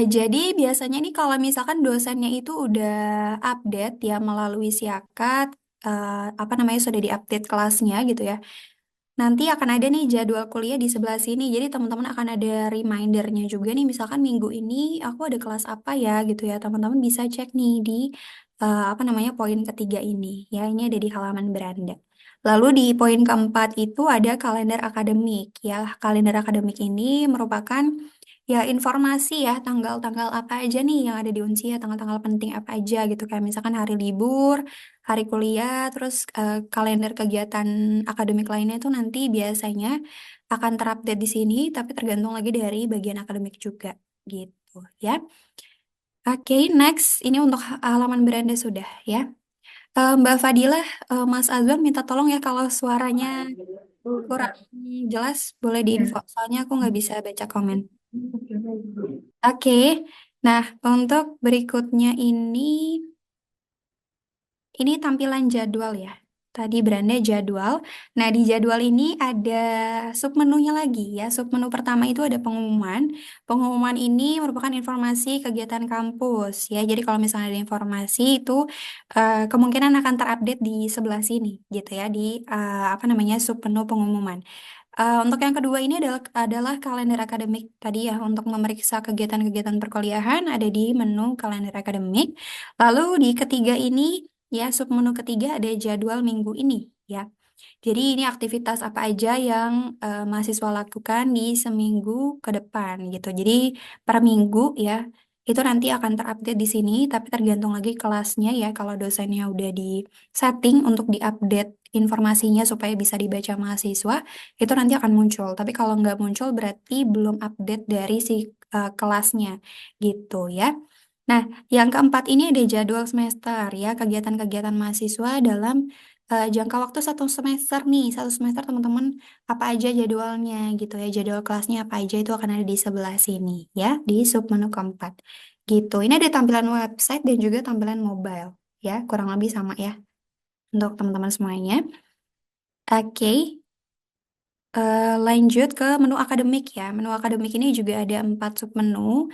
Jadi biasanya nih kalau misalkan dosennya itu udah update ya melalui siakat, apa namanya sudah diupdate kelasnya gitu ya. Nanti akan ada nih jadwal kuliah di sebelah sini. Jadi teman-teman akan ada remindernya juga nih. Misalkan minggu ini aku ada kelas apa ya gitu ya. Teman-teman bisa cek nih di apa namanya poin ketiga ini. Ya ini ada di halaman beranda. Lalu di poin keempat itu ada kalender akademik. Ya kalender akademik ini merupakan ya informasi ya tanggal-tanggal apa aja nih yang ada di Unsia, tanggal-tanggal penting apa aja gitu. Kayak misalkan hari libur, hari kuliah, terus kalender kegiatan akademik lainnya itu nanti biasanya akan terupdate di sini, tapi tergantung lagi dari bagian akademik juga, gitu ya. Oke, next, ini untuk halaman beranda sudah ya. Mbak Fadilah, Mas Azwan minta tolong ya kalau suaranya kurang jelas, boleh diinfo. Soalnya aku nggak bisa baca komen. Oke, nah untuk berikutnya ini tampilan jadwal ya. Tadi beranda jadwal. Nah, di jadwal ini ada submenunya lagi ya. Submenu pertama itu ada pengumuman. Pengumuman ini merupakan informasi kegiatan kampus ya. Jadi kalau misalnya ada informasi itu kemungkinan akan terupdate di sebelah sini gitu ya di apa namanya submenu pengumuman. Untuk yang kedua ini adalah kalender akademik tadi ya untuk memeriksa kegiatan-kegiatan perkuliahan ada di menu kalender akademik. Lalu di ketiga ini ya submenu ketiga ada jadwal minggu ini ya. Jadi ini aktivitas apa aja yang mahasiswa lakukan di seminggu ke depan gitu. Jadi per minggu ya itu nanti akan terupdate di sini, tapi tergantung lagi kelasnya ya. Kalau dosennya udah di setting untuk diupdate informasinya supaya bisa dibaca mahasiswa, itu nanti akan muncul. Tapi kalau nggak muncul berarti belum update dari si kelasnya gitu ya. Nah, yang keempat ini ada jadwal semester ya, kegiatan-kegiatan mahasiswa dalam jangka waktu satu semester nih. Satu semester teman-teman apa aja jadwalnya gitu ya, jadwal kelasnya apa aja itu akan ada di sebelah sini ya, di submenu keempat gitu. Ini ada tampilan website dan juga tampilan mobile ya, kurang lebih sama ya untuk teman-teman semuanya. Oke, lanjut ke menu akademik ya. Menu akademik ini juga ada 4 submenu.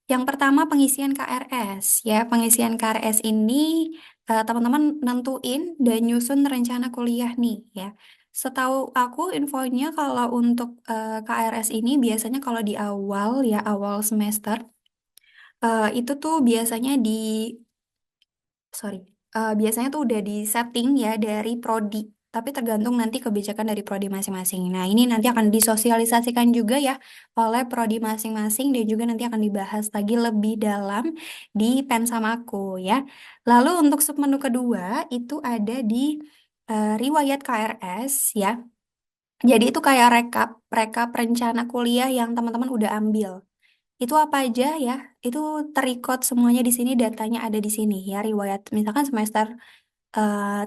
Yang pertama pengisian KRS ya. Pengisian KRS ini teman-teman nentuin dan nyusun rencana kuliah nih ya. Setahu aku infonya kalau untuk KRS ini biasanya kalau di awal ya awal semester itu tuh biasanya sorry, biasanya tuh udah di setting ya dari prodi, tapi tergantung nanti kebijakan dari prodi masing-masing. Nah, ini nanti akan disosialisasikan juga ya oleh prodi masing-masing dan juga nanti akan dibahas lagi lebih dalam di Pensamaku ya. Lalu untuk submenu kedua itu ada di riwayat KRS ya. Jadi itu kayak rekap rencana kuliah yang teman-teman udah ambil. Itu apa aja ya? Itu terikot semuanya di sini, datanya ada di sini ya, riwayat. Misalkan semester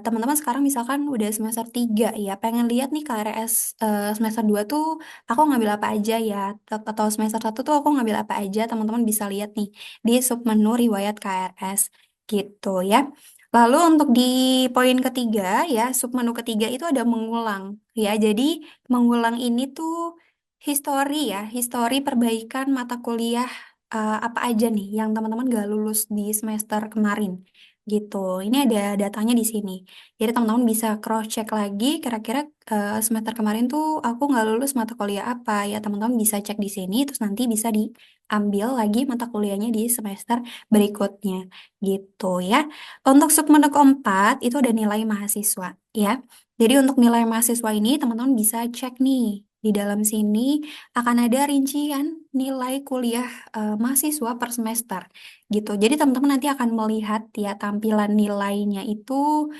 teman-teman sekarang misalkan udah semester 3 ya, pengen lihat nih KRS semester 2 tuh aku ngambil apa aja ya, atau semester 1 tuh aku ngambil apa aja, teman-teman bisa lihat nih di submenu riwayat KRS gitu ya. Lalu untuk di poin ketiga ya, submenu ketiga itu ada mengulang ya. Jadi mengulang ini tuh histori ya, histori perbaikan mata kuliah apa aja nih yang teman-teman gak lulus di semester kemarin gitu. Ini ada datanya di sini. Jadi teman-teman bisa cross check lagi kira-kira semester kemarin tuh aku nggak lulus mata kuliah apa ya, teman-teman bisa cek di sini terus nanti bisa diambil lagi mata kuliahnya di semester berikutnya gitu ya. Untuk submenu keempat itu ada nilai mahasiswa ya. Jadi untuk nilai mahasiswa ini teman-teman bisa cek nih. Di dalam sini akan ada rincian nilai kuliah mahasiswa per semester gitu. Jadi teman-teman nanti akan melihat ya tampilan nilainya itu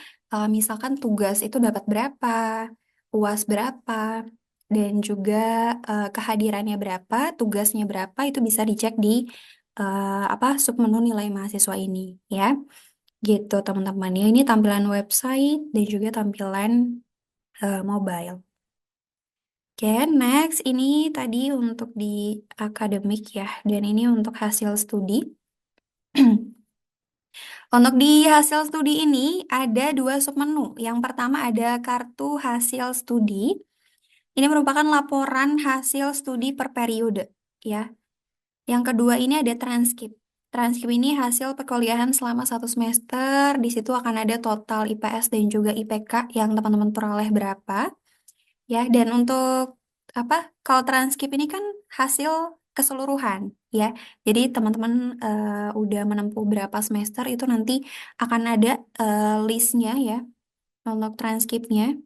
misalkan tugas itu dapat berapa, UAS berapa, dan juga kehadirannya berapa, tugasnya berapa itu bisa dicek di apa submenu nilai mahasiswa ini ya. Gitu teman-teman ya. Ini tampilan website dan juga tampilan mobile. Oke, next ini tadi untuk di akademik ya, dan ini untuk hasil studi. Untuk di hasil studi ini ada dua submenu. Yang pertama ada kartu hasil studi. Ini merupakan laporan hasil studi per periode, ya. Yang kedua ini ada transkrip. Transkrip ini hasil perkuliahan selama 1 semester. Di situ akan ada total IPS dan juga IPK yang teman-teman peroleh berapa. Ya, dan untuk apa? Kalau transkrip ini kan hasil keseluruhan, ya. Jadi teman-teman udah menempuh berapa semester itu nanti akan ada listnya ya untuk transkripnya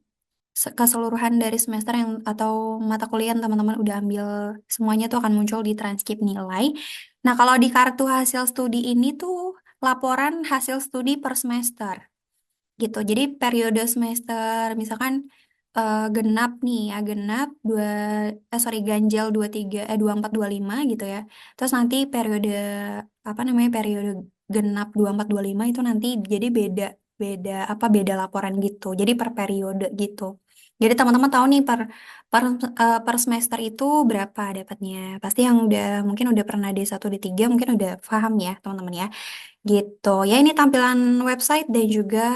keseluruhan dari semester yang atau mata kuliah yang teman-teman udah ambil semuanya tuh akan muncul di transkrip nilai. Nah, kalau di kartu hasil studi ini tuh laporan hasil studi per semester gitu. Jadi periode semester misalkan genap nih ya, genap ganjil 23 24 25 gitu ya. Terus nanti periode apa namanya periode genap 24 25 itu nanti jadi beda beda beda laporan gitu. Jadi per periode gitu. Jadi teman-teman tahu nih per semester itu berapa dapatnya. Pasti yang mungkin udah pernah D1 D3 mungkin udah paham ya, teman-teman ya. Gitu. Ya, ini tampilan website dan juga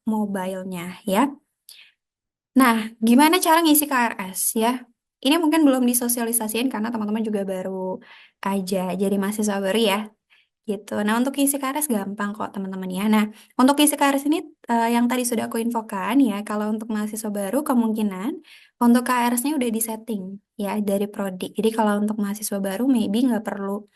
mobile-nya ya. Nah, gimana cara ngisi KRS ya? Ini mungkin belum disosialisasiin karena teman-teman juga baru aja jadi mahasiswa baru ya. Gitu. Nah, untuk isi KRS gampang kok teman-teman ya. Nah, untuk isi KRS ini yang tadi sudah aku infokan ya, kalau untuk mahasiswa baru kemungkinan untuk KRS-nya udah disetting ya dari prodi. Jadi kalau untuk mahasiswa baru maybe nggak perlu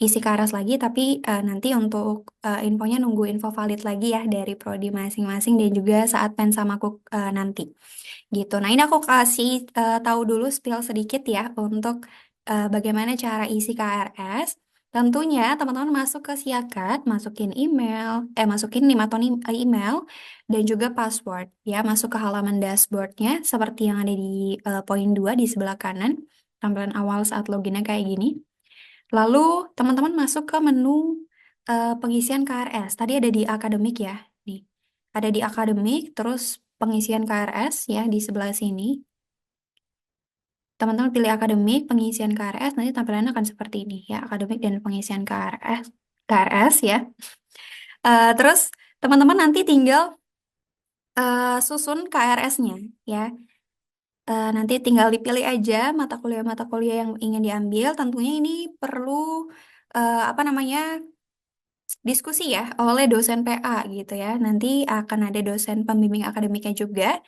isi KRS lagi, tapi nanti untuk infonya nunggu info valid lagi ya dari prodi masing-masing dan juga saat pensamaku nanti gitu. Nah, ini aku kasih tahu dulu spill sedikit ya untuk bagaimana cara isi KRS. Tentunya teman-teman masuk ke Siakat, masukin NIM atau email dan juga password ya, masuk ke halaman dashboardnya seperti yang ada di poin 2 di sebelah kanan, tampilan awal saat loginnya kayak gini. Lalu teman-teman masuk ke menu pengisian KRS. Tadi ada di akademik ya. Nih. Ada di akademik, terus pengisian KRS ya di sebelah sini. Teman-teman pilih akademik, pengisian KRS, nanti tampilannya akan seperti ini ya, akademik dan pengisian KRS ya. Terus teman-teman nanti tinggal susun KRS-nya ya. Nanti tinggal dipilih aja mata kuliah yang ingin diambil. Tentunya ini perlu apa namanya diskusi ya oleh dosen PA gitu ya. Nanti akan ada dosen pembimbing akademiknya juga.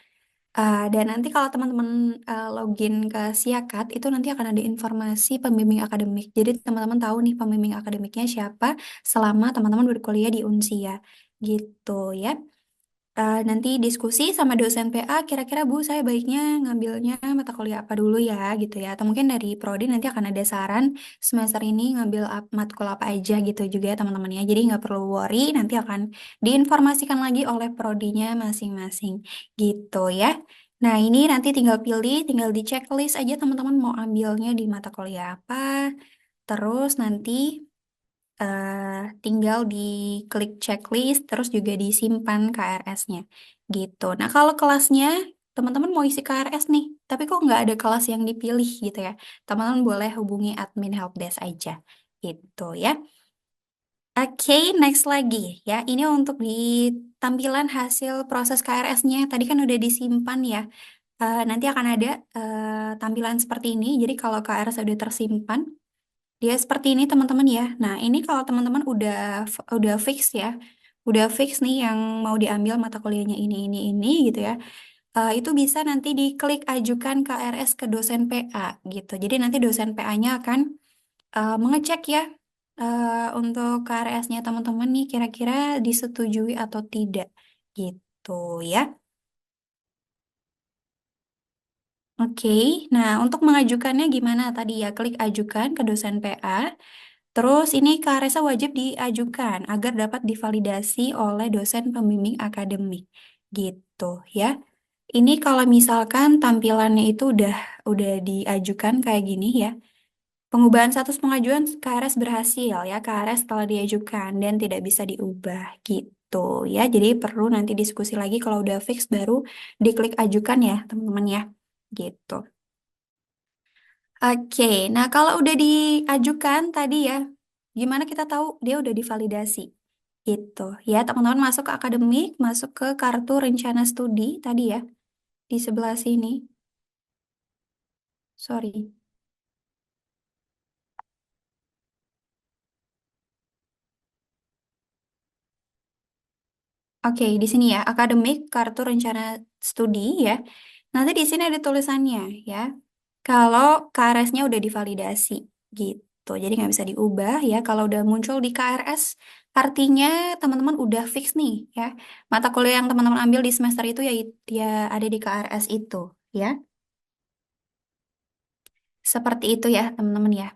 Dan nanti kalau teman-teman login ke Siakat itu nanti akan ada informasi pembimbing akademik. Jadi teman-teman tahu nih pembimbing akademiknya siapa selama teman-teman berkuliah di Unsia gitu ya. Nanti diskusi sama dosen PA, kira-kira Bu saya baiknya ngambilnya mata kuliah apa dulu ya gitu ya. Atau mungkin dari Prodi nanti akan ada saran semester ini ngambil matkul apa aja gitu juga ya teman-teman ya. Jadi nggak perlu worry, nanti akan diinformasikan lagi oleh Prodinya masing-masing gitu ya. Nah, ini nanti tinggal pilih, tinggal di checklist aja teman-teman mau ambilnya di mata kuliah apa. Terus nanti tinggal di klik checklist, terus juga disimpan KRS-nya gitu. Nah, kalau kelasnya teman-teman mau isi KRS nih, tapi kok nggak ada kelas yang dipilih gitu ya, teman-teman boleh hubungi admin helpdesk aja gitu ya. Oke, next lagi ya. Ini untuk di tampilan hasil proses KRS-nya. Tadi kan udah disimpan ya. Nanti akan ada tampilan seperti ini. Jadi kalau KRS udah tersimpan, dia seperti ini teman-teman ya. Nah, ini kalau teman-teman udah fix ya. Udah fix nih yang mau diambil mata kuliahnya ini gitu ya. Itu bisa nanti diklik ajukan KRS ke dosen PA gitu. Jadi nanti dosen PA-nya akan mengecek ya untuk KRS-nya teman-teman nih kira-kira disetujui atau tidak gitu ya. Oke, nah untuk mengajukannya gimana tadi ya? Klik ajukan ke dosen PA. Terus ini KRS wajib diajukan agar dapat divalidasi oleh dosen pembimbing akademik gitu ya. Ini kalau misalkan tampilannya itu udah diajukan kayak gini ya. Pengubahan status pengajuan KRS berhasil ya. KRS telah diajukan dan tidak bisa diubah gitu ya. Jadi perlu nanti diskusi lagi kalau udah fix baru diklik ajukan ya, teman-teman ya. Gitu. Oke, nah kalau udah diajukan tadi ya, gimana kita tahu dia udah divalidasi? Gitu. Ya, teman-teman masuk ke akademik, masuk ke kartu rencana studi tadi ya, di sebelah sini. Sorry. Oke, di sini ya, akademik, kartu rencana studi ya. Nanti di sini ada tulisannya ya. Kalau KRS-nya udah divalidasi gitu. Jadi nggak bisa diubah ya. Kalau udah muncul di KRS, artinya teman-teman udah fix nih ya. Mata kuliah yang teman-teman ambil di semester itu ya, ya ada di KRS itu ya. Seperti itu ya, teman-teman ya.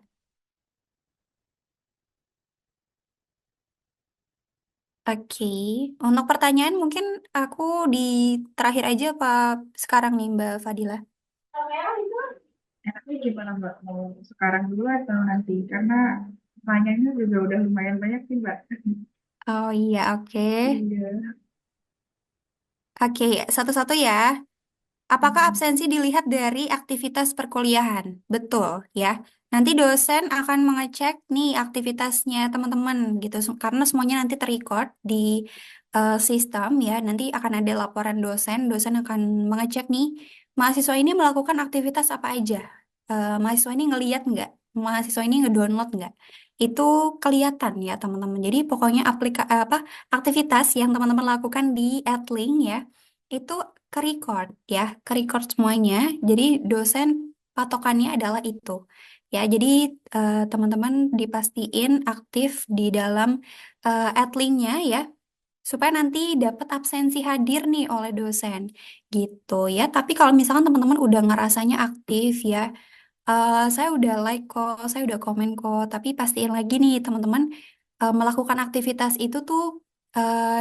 Oke, untuk pertanyaan mungkin aku di terakhir aja apa sekarang nih Mbak Fadila? Enaknya gimana Mbak? Mau sekarang dulu atau nanti? Karena pertanyaannya juga udah lumayan banyak sih Mbak. Oh iya, oke. Iya. Oke, satu-satu ya. Apakah absensi dilihat dari aktivitas perkuliahan? Betul, ya. Nanti dosen akan mengecek nih aktivitasnya teman-teman gitu, karena semuanya nanti terrecord di sistem ya. Nanti akan ada laporan dosen, dosen akan mengecek nih mahasiswa ini melakukan aktivitas apa aja. Mahasiswa ini ngeliat nggak? Mahasiswa ini ngedownload nggak? Itu kelihatan ya teman-teman. Jadi pokoknya apa aktivitas yang teman-teman lakukan di Adlink ya itu ke-record ya, ke-record semuanya. Jadi dosen patokannya adalah itu. Ya, jadi teman-teman dipastiin aktif di dalam Adlink-nya ya, supaya nanti dapat absensi hadir nih oleh dosen gitu ya. Tapi kalau misalkan teman-teman udah ngerasanya aktif ya, saya udah like kok, saya udah komen kok, tapi pastiin lagi nih teman-teman melakukan aktivitas itu tuh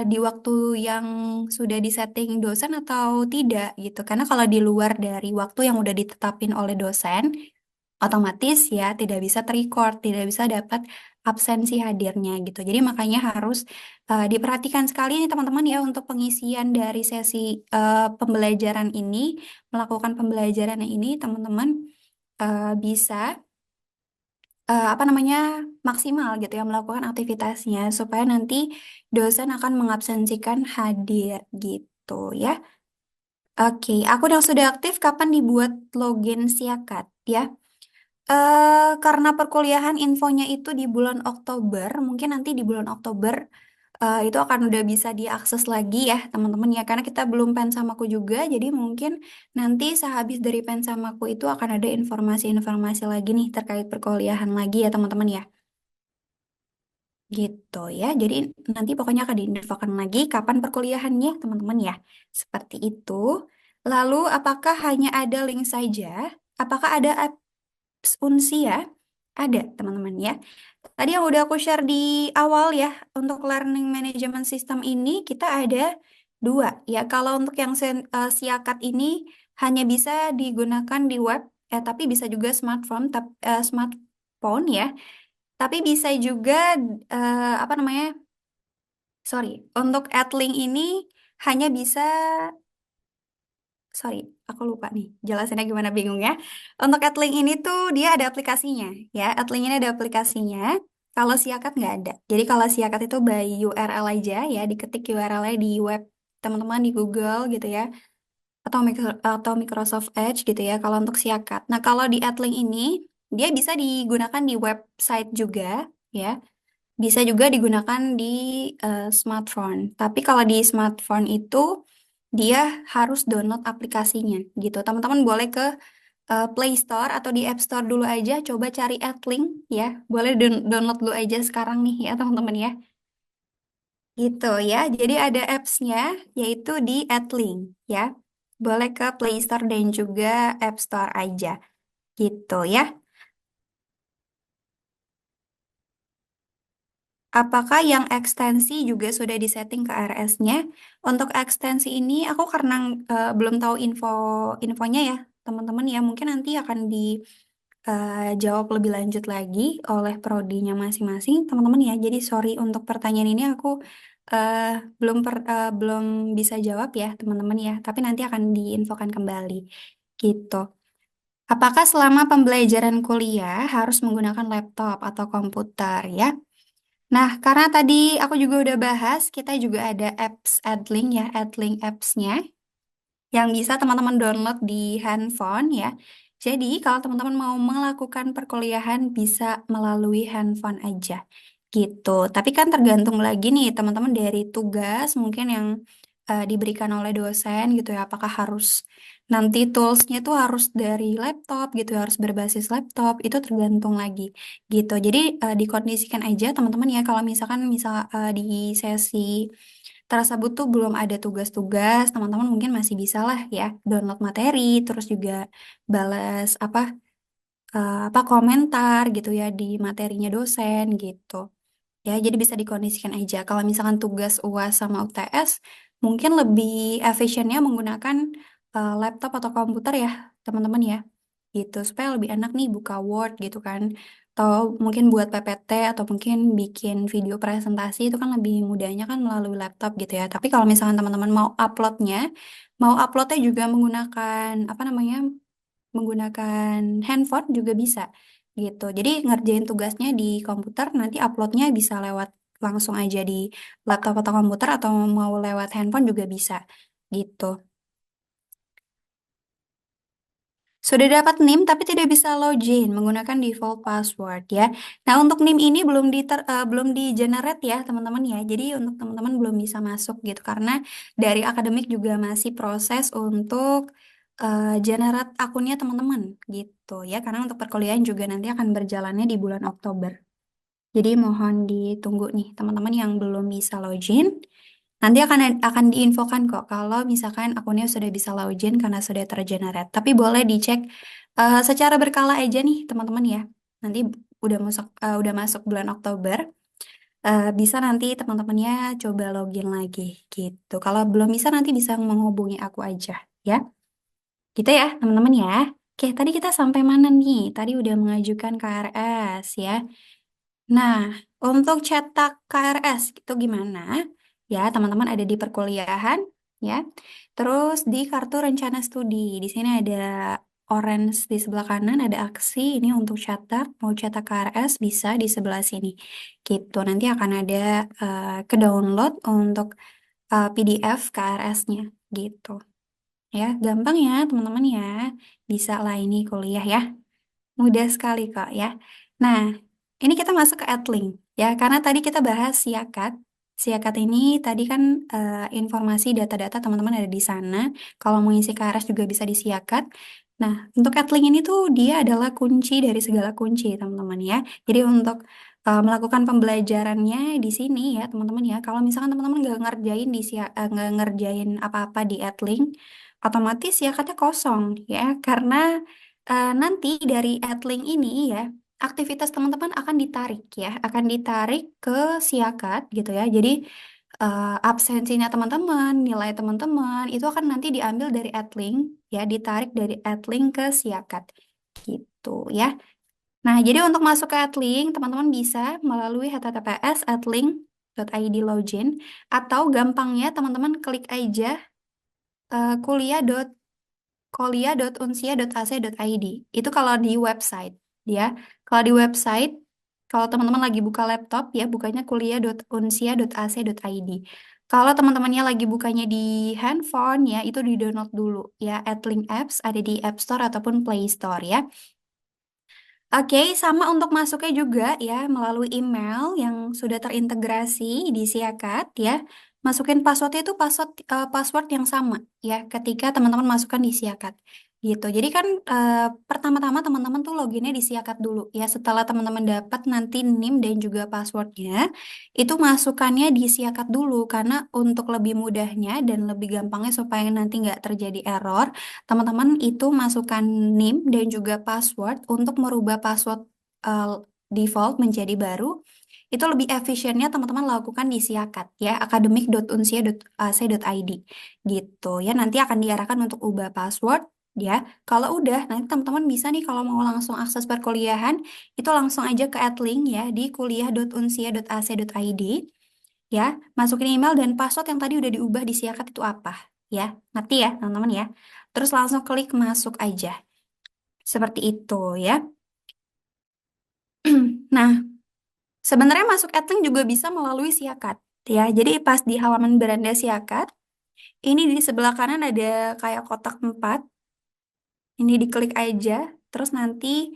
di waktu yang sudah disetting dosen atau tidak gitu. Karena kalau di luar dari waktu yang udah ditetapin oleh dosen, otomatis ya tidak bisa terrecord, tidak bisa dapat absensi hadirnya gitu. Jadi makanya harus diperhatikan sekali nih teman-teman ya untuk pengisian dari sesi pembelajaran ini, melakukan pembelajaran ini teman-teman bisa apa namanya maksimal gitu ya melakukan aktivitasnya supaya nanti dosen akan mengabsensikan hadir gitu ya. Oke, aku yang sudah aktif kapan dibuat login Siakat ya? Karena perkuliahan infonya itu di bulan Oktober, mungkin nanti di bulan Oktober itu akan udah bisa diakses lagi ya teman-teman ya karena kita belum pensamaku juga jadi mungkin nanti sehabis dari pensamaku itu akan ada informasi-informasi lagi nih terkait perkuliahan lagi ya teman-teman ya gitu ya jadi nanti pokoknya akan diinfokan lagi kapan perkuliahannya teman-teman ya seperti itu lalu apakah hanya ada link saja apakah ada apps Unsia ada teman-teman ya. Tadi yang udah aku share di awal ya, untuk learning management system ini kita ada dua ya. Kalau untuk yang Siakat ini hanya bisa digunakan di web, tapi bisa juga smartphone ya. Tapi bisa juga apa namanya? Sorry, untuk Adlink ini hanya bisa sorry, aku lupa nih jelasinnya gimana bingung ya. Untuk Adlink ini tuh dia ada aplikasinya ya. Adlink ini ada aplikasinya. Kalau Siakat nggak ada. Jadi kalau Siakat itu by URL aja ya, diketik URL-nya di web teman-teman di Google gitu ya, atau Microsoft Edge gitu ya. Kalau untuk Siakat. Nah kalau di Adlink ini dia bisa digunakan di website juga ya. Bisa juga digunakan di smartphone. Tapi kalau di smartphone itu dia harus download aplikasinya gitu. Teman-teman boleh ke Play Store atau di App Store dulu aja, coba cari Adlink ya. Boleh download dulu aja sekarang nih ya teman-teman ya. Gitu ya. Jadi ada apps-nya yaitu di Adlink ya. Boleh ke Play Store dan juga App Store aja. Gitu ya. Apakah yang ekstensi juga sudah disetting ke RS-nya? Untuk ekstensi ini aku karena belum tahu infonya ya, teman-teman ya. Mungkin nanti akan dijawab lebih lanjut lagi oleh prodinya masing-masing, teman-teman ya. Jadi sorry untuk pertanyaan ini aku eh, belum bisa jawab ya, teman-teman ya. Tapi nanti akan diinfokan kembali. Gitu. Apakah selama pembelajaran kuliah harus menggunakan laptop atau komputer ya? Nah, karena tadi aku juga udah bahas, kita juga ada apps Adlink ya, Adlink apps-nya yang bisa teman-teman download di handphone ya. Jadi, kalau teman-teman mau melakukan perkuliahan bisa melalui handphone aja gitu. Tapi kan tergantung lagi nih teman-teman dari tugas mungkin yang diberikan oleh dosen gitu ya. Apakah harus nanti toolsnya tuh harus dari laptop gitu ya, harus berbasis laptop, itu tergantung lagi gitu. Jadi dikondisikan aja teman-teman ya kalau misalkan di sesi tersebut tuh belum ada tugas-tugas, teman-teman mungkin masih bisa lah ya download materi, terus juga balas apa komentar gitu ya di materinya dosen gitu. Ya, jadi bisa dikondisikan aja. Kalau misalkan tugas UAS sama UTS, mungkin lebih efisiennya menggunakan laptop atau komputer ya, teman-teman ya. Gitu, supaya lebih enak nih buka Word gitu kan. Atau mungkin buat PPT atau mungkin bikin video presentasi itu kan lebih mudahnya kan melalui laptop gitu ya. Tapi kalau misalkan teman-teman mau uploadnya juga menggunakan apa namanya? Menggunakan handphone juga bisa gitu. Jadi ngerjain tugasnya di komputer, nanti uploadnya bisa lewat langsung aja di laptop atau komputer atau mau lewat handphone juga bisa gitu. Sudah dapat NIM tapi tidak bisa login menggunakan default password ya. Nah, untuk NIM ini belum di generate ya, teman-teman ya. Jadi untuk teman-teman belum bisa masuk gitu karena dari akademik juga masih proses untuk generate akunnya teman-teman gitu ya. Karena untuk perkuliahan juga nanti akan berjalannya di bulan Oktober. Jadi mohon ditunggu nih teman-teman yang belum bisa login. Nanti akan diinfokan kok kalau misalkan akunnya sudah bisa login karena sudah tergenerate. Tapi boleh dicek secara berkala aja nih teman-teman ya. Nanti udah masuk bulan Oktober, bisa nanti teman-temannya coba login lagi gitu. Kalau belum bisa nanti bisa menghubungi aku aja ya. Gitu ya teman-teman ya. Oke, tadi kita sampai mana nih? Tadi udah mengajukan KRS ya. Nah, untuk cetak KRS itu gimana? Ya, teman-teman ada di perkuliahan, ya. Terus di kartu rencana studi. Di sini ada orange di sebelah kanan, ada aksi. Ini untuk cetak. Mau cetak KRS bisa di sebelah sini. Gitu. Nanti akan ada ke download untuk PDF KRS-nya. Gitu. Ya, gampang ya, teman-teman ya. Bisa lah ini kuliah ya. Mudah sekali kok ya. Nah, ini kita masuk ke Adlink ya, karena tadi kita bahas Siakat. Siakat ini tadi kan informasi data-data teman-teman ada di sana. Kalau mau isi KRS juga bisa di Siakat. Nah, untuk Adlink ini tuh dia adalah kunci dari segala kunci, teman-teman ya. Jadi untuk melakukan pembelajarannya di sini ya, teman-teman ya. Kalau misalkan teman-teman nggak ngerjain apa-apa di Adlink, otomatis Siakatnya kosong ya, karena nanti dari Adlink ini ya, aktivitas teman-teman akan ditarik ya, akan ditarik ke Siakat gitu ya. Jadi absensinya teman-teman, nilai teman-teman itu akan nanti diambil dari Adlink ya, ditarik dari Adlink ke Siakat gitu ya. Nah, jadi untuk masuk ke Adlink, teman-teman bisa melalui https://adlink.id login atau gampangnya teman-teman klik aja kuliah.unsia.ac.id. Itu kalau di website, ya. Kalau di website, kalau teman-teman lagi buka laptop, ya bukanya kuliah.unsia.ac.id. Kalau teman-temannya lagi bukanya di handphone, ya itu di-download dulu, ya. Adlink Apps ada di App Store ataupun Play Store, ya. Oke, sama untuk masuknya juga ya melalui email yang sudah terintegrasi di Siakat ya. Masukin passwordnya itu password yang sama ya ketika teman-teman masukkan di Siakat gitu. Jadi kan pertama-tama teman-teman tuh loginnya di Siakat dulu ya. Setelah teman-teman dapat nanti NIM dan juga passwordnya, itu masukannya di Siakat dulu karena untuk lebih mudahnya dan lebih gampangnya supaya nanti nggak terjadi error. Teman-teman itu masukkan NIM dan juga password untuk merubah password eh, default menjadi baru. Itu lebih efisiennya teman-teman lakukan di Siakat ya, akademik.unsia.ac.id gitu ya. Nanti akan diarahkan untuk ubah password ya. Kalau udah, nanti teman-teman bisa nih kalau mau langsung akses perkuliahan, itu langsung aja ke Adlink ya di kuliah.unsia.ac.id ya. Masukin email dan password yang tadi udah diubah di Siakat itu apa ya. Ngerti ya, teman-teman ya. Terus langsung klik masuk aja. Seperti itu ya. Nah, Sebenarnya masuk Adlink juga bisa melalui Siakat ya. Jadi pas di halaman beranda Siakat, ini di sebelah kanan ada kayak kotak 4. Ini diklik aja, terus nanti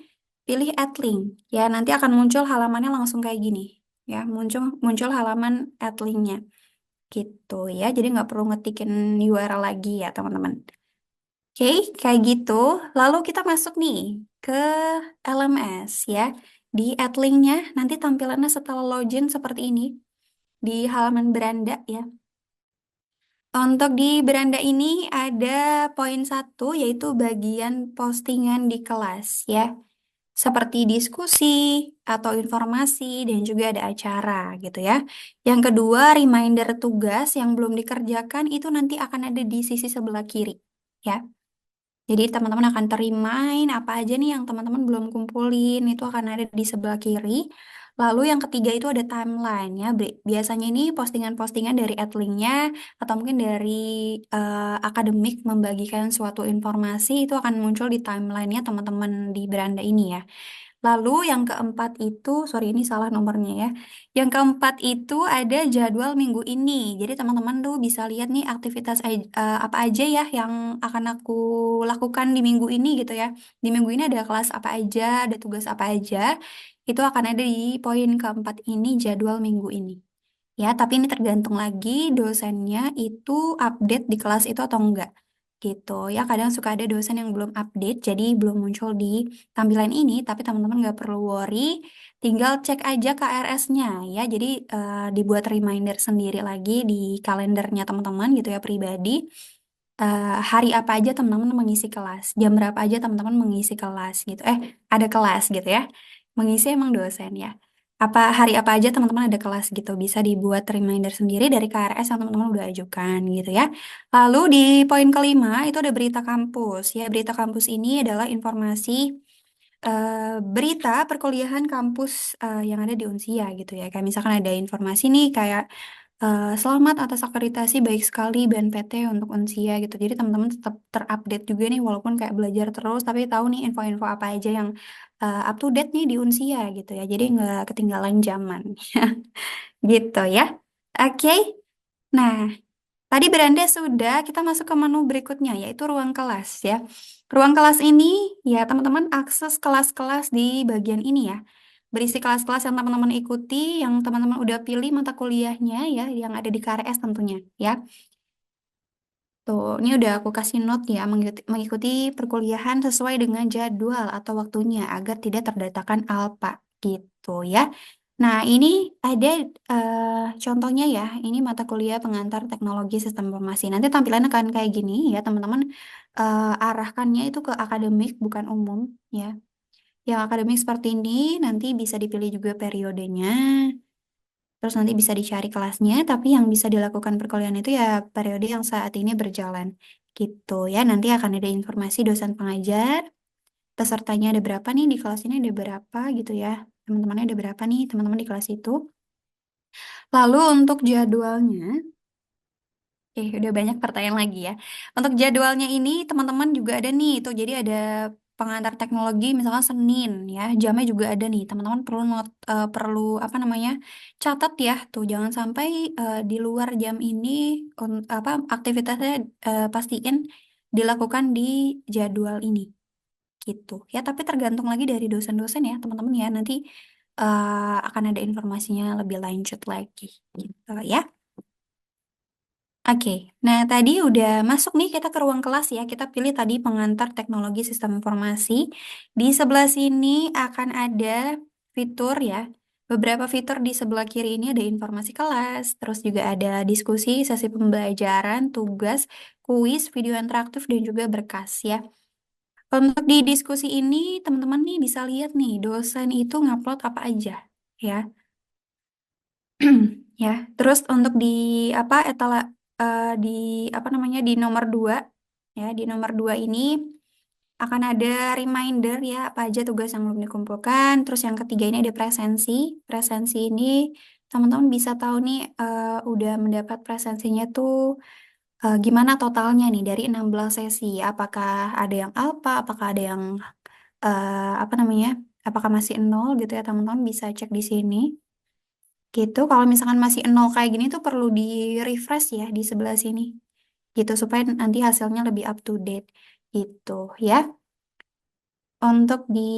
pilih Add Link. Ya, nanti akan muncul halamannya langsung kayak gini. Ya, muncul muncul halaman Add Link-nya. Gitu ya. Jadi nggak perlu ngetikin URL lagi ya, teman-teman. Oke, kayak gitu. Lalu kita masuk nih ke LMS ya. Di Add Link-nya nanti tampilannya setelah login seperti ini di halaman beranda ya. Untuk di beranda ini ada poin 1 yaitu bagian postingan di kelas ya. Seperti diskusi atau informasi dan juga ada acara gitu ya. Yang kedua, reminder tugas yang belum dikerjakan itu nanti akan ada di sisi sebelah kiri ya. Jadi teman-teman akan terimain apa aja nih yang teman-teman belum kumpulin itu akan ada di sebelah kiri. Lalu yang ketiga itu ada timeline ya. Biasanya ini postingan-postingan dari adlinknya atau mungkin dari akademik membagikan suatu informasi itu akan muncul di timelinenya teman-teman di beranda ini ya. Lalu yang keempat itu, sorry ini salah nomornya ya. Yang keempat itu ada jadwal minggu ini. Jadi teman-teman tuh bisa lihat nih aktivitas apa aja ya yang akan aku lakukan di minggu ini gitu ya. Di minggu ini ada kelas apa aja, ada tugas apa aja. Itu akan ada di poin keempat ini jadwal minggu ini. Ya, tapi ini tergantung lagi dosennya itu update di kelas itu atau enggak. Gitu ya, kadang suka ada dosen yang belum update, jadi belum muncul di tampilan ini, tapi teman-teman nggak perlu worry, tinggal cek aja KRS-nya ya. Jadi dibuat reminder sendiri lagi di kalendernya teman-teman gitu ya pribadi. Hari apa aja teman-teman mengisi kelas, jam berapa aja teman-teman mengisi kelas gitu. Ada kelas gitu ya. Mengisi emang dosen ya. Hari apa aja teman-teman ada kelas gitu. Bisa dibuat reminder sendiri dari KRS yang teman-teman udah ajukan gitu ya. Lalu di poin kelima itu ada berita kampus ya. Berita kampus ini adalah informasi berita perkuliahan kampus yang ada di Unsia gitu ya. Kayak misalkan ada informasi nih kayak selamat atas akreditasi baik sekali BNPT untuk Unsia gitu. Jadi teman-teman tetap terupdate juga nih walaupun kayak belajar terus tapi tahu nih info-info apa aja yang up to date nih di Unsia gitu ya. Jadi nggak ketinggalan zaman gitu ya. Oke. Nah, tadi beranda sudah, kita masuk ke menu berikutnya, yaitu ruang kelas ya. Ruang kelas ini, ya teman-teman akses kelas-kelas di bagian ini ya. Berisi kelas-kelas yang teman-teman ikuti, yang teman-teman udah pilih mata kuliahnya ya, yang ada di KRS tentunya ya. Tuh, ini udah aku kasih note ya, mengikuti perkuliahan sesuai dengan jadwal atau waktunya agar tidak terdatakan alpa gitu ya. Nah, ini ada contohnya ya, ini mata kuliah pengantar teknologi sistem informasi. Nanti tampilannya akan kayak gini ya, teman-teman arahkannya itu ke akademik bukan umum ya. Yang akademik seperti ini nanti bisa dipilih juga periodenya. Terus nanti bisa dicari kelasnya, tapi yang bisa dilakukan perkuliahan itu ya periode yang saat ini berjalan. Gitu ya, nanti akan ada informasi dosen pengajar, pesertanya ada berapa nih di kelas ini ada berapa gitu ya. Teman-temannya ada berapa nih teman-teman di kelas itu. Lalu untuk jadwalnya, udah banyak pertanyaan lagi ya. Untuk jadwalnya ini teman-teman juga ada nih, itu jadi ada pengantar teknologi misalnya Senin ya, jamnya juga ada nih. Teman-teman perlu perlu apa namanya? Catat ya, tuh jangan sampai di luar jam ini apa aktivitasnya pastiin dilakukan di jadwal ini gitu. Ya, tapi tergantung lagi dari dosen-dosen ya, teman-teman ya. Nanti akan ada informasinya lebih lanjut lagi gitu ya. Oke, nah tadi udah masuk nih kita ke ruang kelas ya. Kita pilih tadi pengantar teknologi sistem informasi. Di sebelah sini akan ada fitur ya. Beberapa fitur di sebelah kiri ini ada informasi kelas, terus juga ada diskusi, sesi pembelajaran, tugas, kuis, video interaktif, dan juga berkas ya. Untuk di diskusi ini, teman-teman nih bisa lihat nih, dosen itu ngupload apa aja ya. Ya, terus untuk di apa di apa namanya di nomor 2 ya, di nomor 2 ini akan ada reminder ya apa aja tugas yang belum dikumpulkan. Terus yang ketiga ini ada presensi. Presensi ini teman-teman bisa tahu nih udah mendapat presensinya tuh gimana totalnya nih dari 16 sesi. Apakah ada yang alpha, apakah ada yang apa namanya? Apakah masih nol gitu ya teman-teman bisa cek di sini. Gitu. Kalau misalkan masih nol kayak gini tuh perlu di refresh ya di sebelah sini. Gitu supaya nanti hasilnya lebih up to date. Gitu ya. Untuk di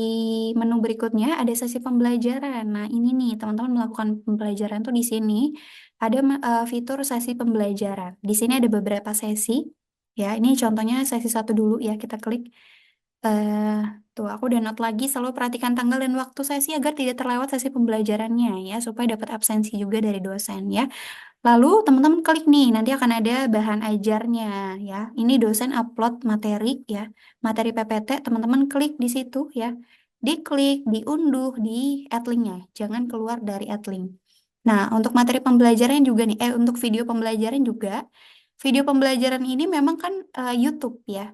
menu berikutnya ada sesi pembelajaran. Nah, ini nih teman-teman melakukan pembelajaran tuh di sini ada fitur sesi pembelajaran. Di sini ada beberapa sesi. Ya, ini contohnya sesi satu dulu ya, kita klik. eh Tuh, aku udah note lagi, selalu perhatikan tanggal dan waktu sesi agar tidak terlewat sesi pembelajarannya ya, supaya dapat absensi juga dari dosen ya. Lalu teman-teman klik nih, nanti akan ada bahan ajarnya ya. Ini dosen upload materi ya, materi PPT, teman-teman klik di situ ya. Diklik, diunduh di add link-nya, jangan keluar dari add link. Nah, untuk materi pembelajaran juga nih, untuk video pembelajaran juga, video pembelajaran ini memang kan YouTube ya.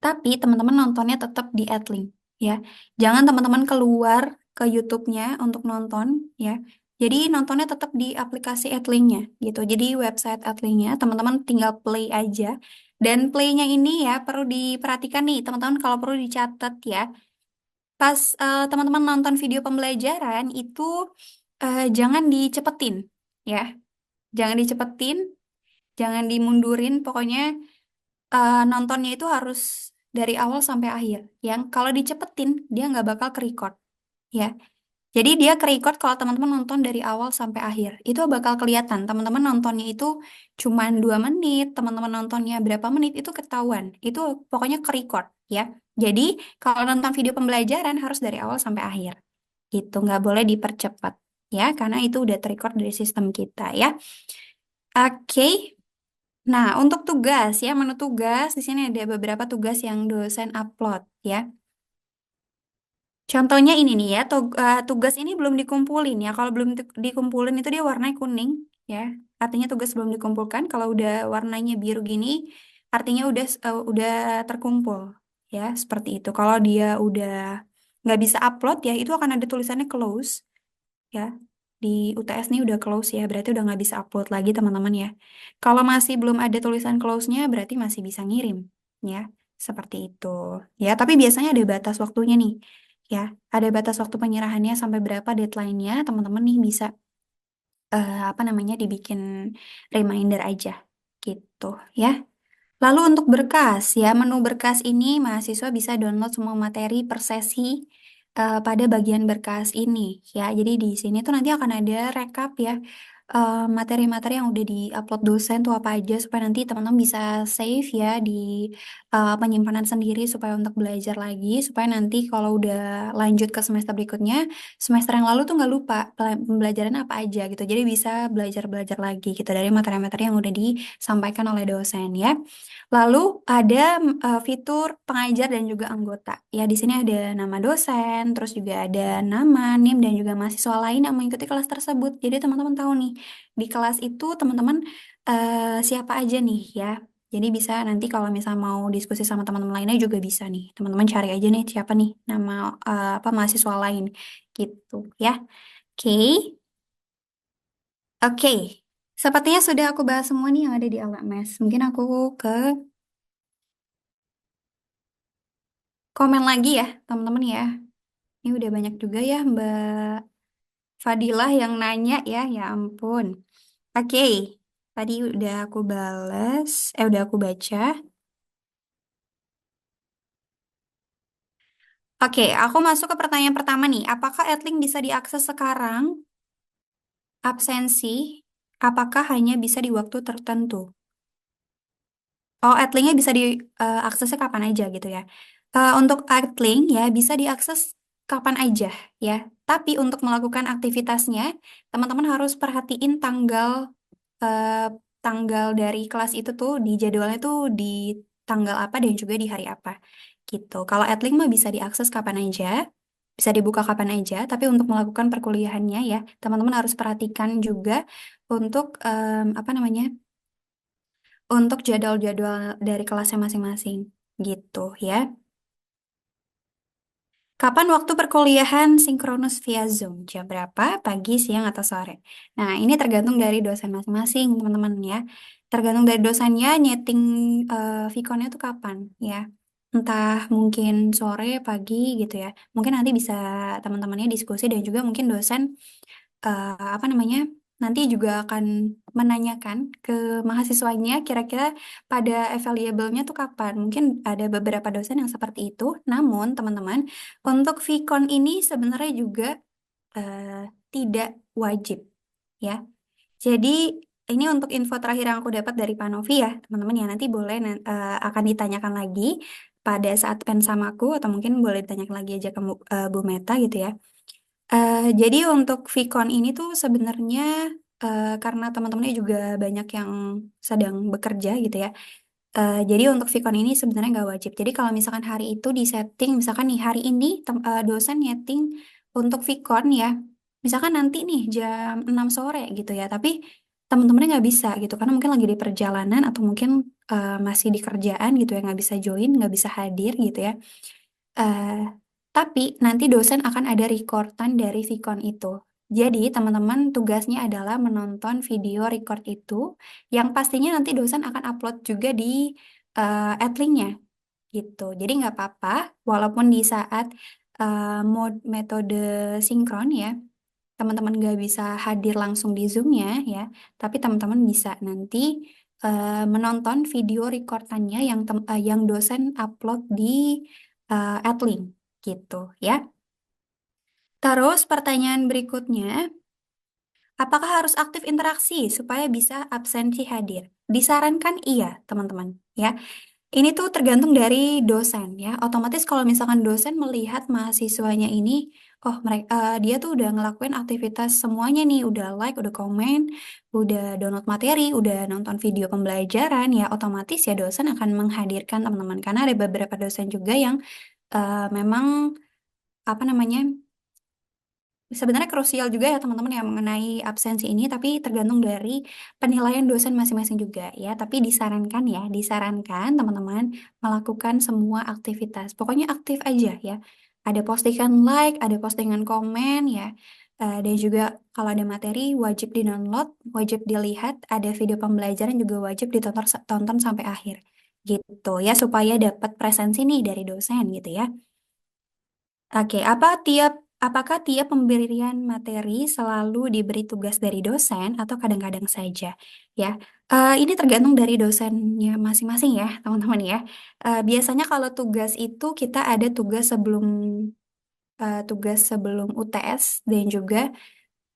Tapi teman-teman nontonnya tetap di Adlink ya. Jangan teman-teman keluar ke YouTube-nya untuk nonton ya. Jadi nontonnya tetap di aplikasi Adlink-nya gitu. Jadi website Adlink-nya teman-teman tinggal play aja. Dan play-nya ini ya perlu diperhatikan nih teman-teman, kalau perlu dicatat ya. Pas teman-teman nonton video pembelajaran itu jangan dicepetin ya. Jangan dicepetin, jangan dimundurin. Pokoknya nontonnya itu harus dari awal sampai akhir. Yang kalau dicepetin dia nggak bakal ke-record ya. Jadi dia ke-record kalau teman-teman nonton dari awal sampai akhir. Itu bakal kelihatan. Teman-teman nontonnya itu cuma 2 menit, teman-teman nontonnya berapa menit itu ketahuan. Itu pokoknya ke-record ya. Jadi kalau nonton video pembelajaran harus dari awal sampai akhir. Gitu, nggak boleh dipercepat ya, karena itu udah ter-record dari sistem kita ya. Oke. Nah, untuk tugas ya, menu tugas di sini ada beberapa tugas yang dosen upload ya. Contohnya ini nih ya, tugas ini belum dikumpulin ya. Kalau belum dikumpulin itu dia warnanya kuning ya. Artinya tugas belum dikumpulkan. Kalau udah warnanya biru gini, artinya udah terkumpul ya, seperti itu. Kalau dia udah nggak bisa upload ya, itu akan ada tulisannya close ya. Di UTS nih udah close ya, berarti udah nggak bisa upload lagi teman-teman ya. Kalau masih belum ada tulisan close-nya, berarti masih bisa ngirim ya, seperti itu. Ya, tapi biasanya ada batas waktunya nih. Ya, ada batas waktu penyerahannya sampai berapa deadline-nya, teman-teman nih bisa apa namanya dibikin reminder aja gitu ya. Lalu untuk berkas ya, menu berkas ini mahasiswa bisa download semua materi per sesi pada bagian berkas ini ya. Jadi di sini tuh nanti akan ada rekap ya, materi-materi yang udah di-upload dosen tuh apa aja, supaya nanti teman-teman bisa save ya di penyimpanan sendiri supaya untuk belajar lagi, supaya nanti kalau udah lanjut ke semester berikutnya, semester yang lalu tuh nggak lupa pembelajaran apa aja gitu. Jadi bisa belajar-belajar lagi gitu dari materi-materi yang udah disampaikan oleh dosen ya. Lalu ada fitur pengajar dan juga anggota. Ya, di sini ada nama dosen, terus juga ada nama, NIM, dan juga mahasiswa lain yang mengikuti kelas tersebut. Jadi teman-teman tahu nih, di kelas itu teman-teman siapa aja nih ya. Jadi bisa nanti kalau misal mau diskusi sama teman-teman lainnya juga bisa nih. Teman-teman cari aja nih siapa nih nama apa mahasiswa lain gitu ya. Oke. Oke. Sepertinya sudah aku bahas semua nih yang ada di LMS. Mungkin aku ke komen lagi ya, teman-teman ya. Ini udah banyak juga ya Mbak Fadilah yang nanya ya, ya ampun. Oke, tadi udah aku balas, udah aku baca. Oke, aku masuk ke pertanyaan pertama nih. Apakah Edlink bisa diakses sekarang? Absensi, apakah hanya bisa di waktu tertentu? Oh, Adlinknya bisa diaksesnya kapan aja gitu ya. Untuk Adlink ya bisa diakses kapan aja ya. Tapi untuk melakukan aktivitasnya, teman-teman harus perhatiin eh, tanggal dari kelas itu tuh di jadwalnya tuh di tanggal apa dan juga di hari apa gitu. Kalau Adlink mah bisa diakses kapan aja, bisa dibuka kapan aja. Tapi untuk melakukan perkuliahannya ya, teman-teman harus perhatikan juga untuk apa namanya? Untuk jadwal-jadwal dari kelasnya masing-masing gitu ya. Kapan waktu perkuliahan sinkronus via Zoom? Jam berapa? Pagi, siang, atau sore? Nah, ini tergantung dari dosen masing-masing, teman-teman ya. Tergantung dari dosennya nyeting Vkonnya tuh kapan ya. Entah mungkin sore, pagi gitu ya. Mungkin nanti bisa teman-temannya diskusi dan juga mungkin dosen apa namanya, nanti juga akan menanyakan ke mahasiswanya kira-kira pada available-nya tuh kapan. Mungkin ada beberapa dosen yang seperti itu. Namun teman-teman, untuk VCon ini sebenarnya juga tidak wajib ya. Jadi ini untuk info terakhir yang aku dapat dari Pak Novi ya, teman-teman ya, nanti boleh akan ditanyakan lagi pada saat pensamaku atau mungkin boleh ditanyakan lagi aja ke Bu Meta gitu ya. Jadi untuk VCon ini tuh sebenarnya karena teman-temannya juga banyak yang sedang bekerja gitu ya. Jadi untuk VCon ini sebenarnya nggak wajib. Jadi kalau misalkan hari itu di setting, misalkan nih hari ini dosen nyeting untuk VCon ya, misalkan nanti nih jam 6 sore gitu ya, tapi teman-temannya nggak bisa gitu, karena mungkin lagi di perjalanan atau mungkin masih di kerjaan gitu ya, nggak bisa join, nggak bisa hadir gitu ya. Eh, tapi nanti dosen akan ada recordan dari VCon itu. Jadi teman-teman tugasnya adalah menonton video record itu, yang pastinya nanti dosen akan upload juga di Adlink-nya gitu. Jadi nggak apa-apa, walaupun di saat metode sinkron ya, teman-teman nggak bisa hadir langsung di Zoom-nya ya, tapi teman-teman bisa nanti menonton video recordannya yang dosen upload di Adlink gitu ya. Terus pertanyaan berikutnya, apakah harus aktif interaksi supaya bisa absensi hadir? Disarankan iya, teman-teman ya. Ini tuh tergantung dari dosen ya. Otomatis kalau misalkan dosen melihat mahasiswanya ini, oh mereka dia tuh udah ngelakuin aktivitas semuanya nih, udah like, udah komen, udah download materi, udah nonton video pembelajaran ya, otomatis ya dosen akan menghadirkan teman-teman. Karena ada beberapa dosen juga yang memang apa namanya, sebenarnya krusial juga ya teman-teman yang mengenai absensi ini, tapi tergantung dari penilaian dosen masing-masing juga ya. Tapi disarankan ya, disarankan teman-teman melakukan semua aktivitas. Pokoknya aktif aja ya. Ada postingan like, ada postingan komen ya. Dan juga kalau ada materi wajib di-download, wajib dilihat, ada video pembelajaran juga wajib ditonton tonton sampai akhir. Gitu ya, supaya dapat presensi nih dari dosen gitu ya. Oke, apakah tiap pemberian materi selalu diberi tugas dari dosen atau kadang-kadang saja? Ya, ini tergantung dari dosennya masing-masing ya, teman-teman ya. Biasanya kalau tugas itu kita ada tugas sebelum UTS dan juga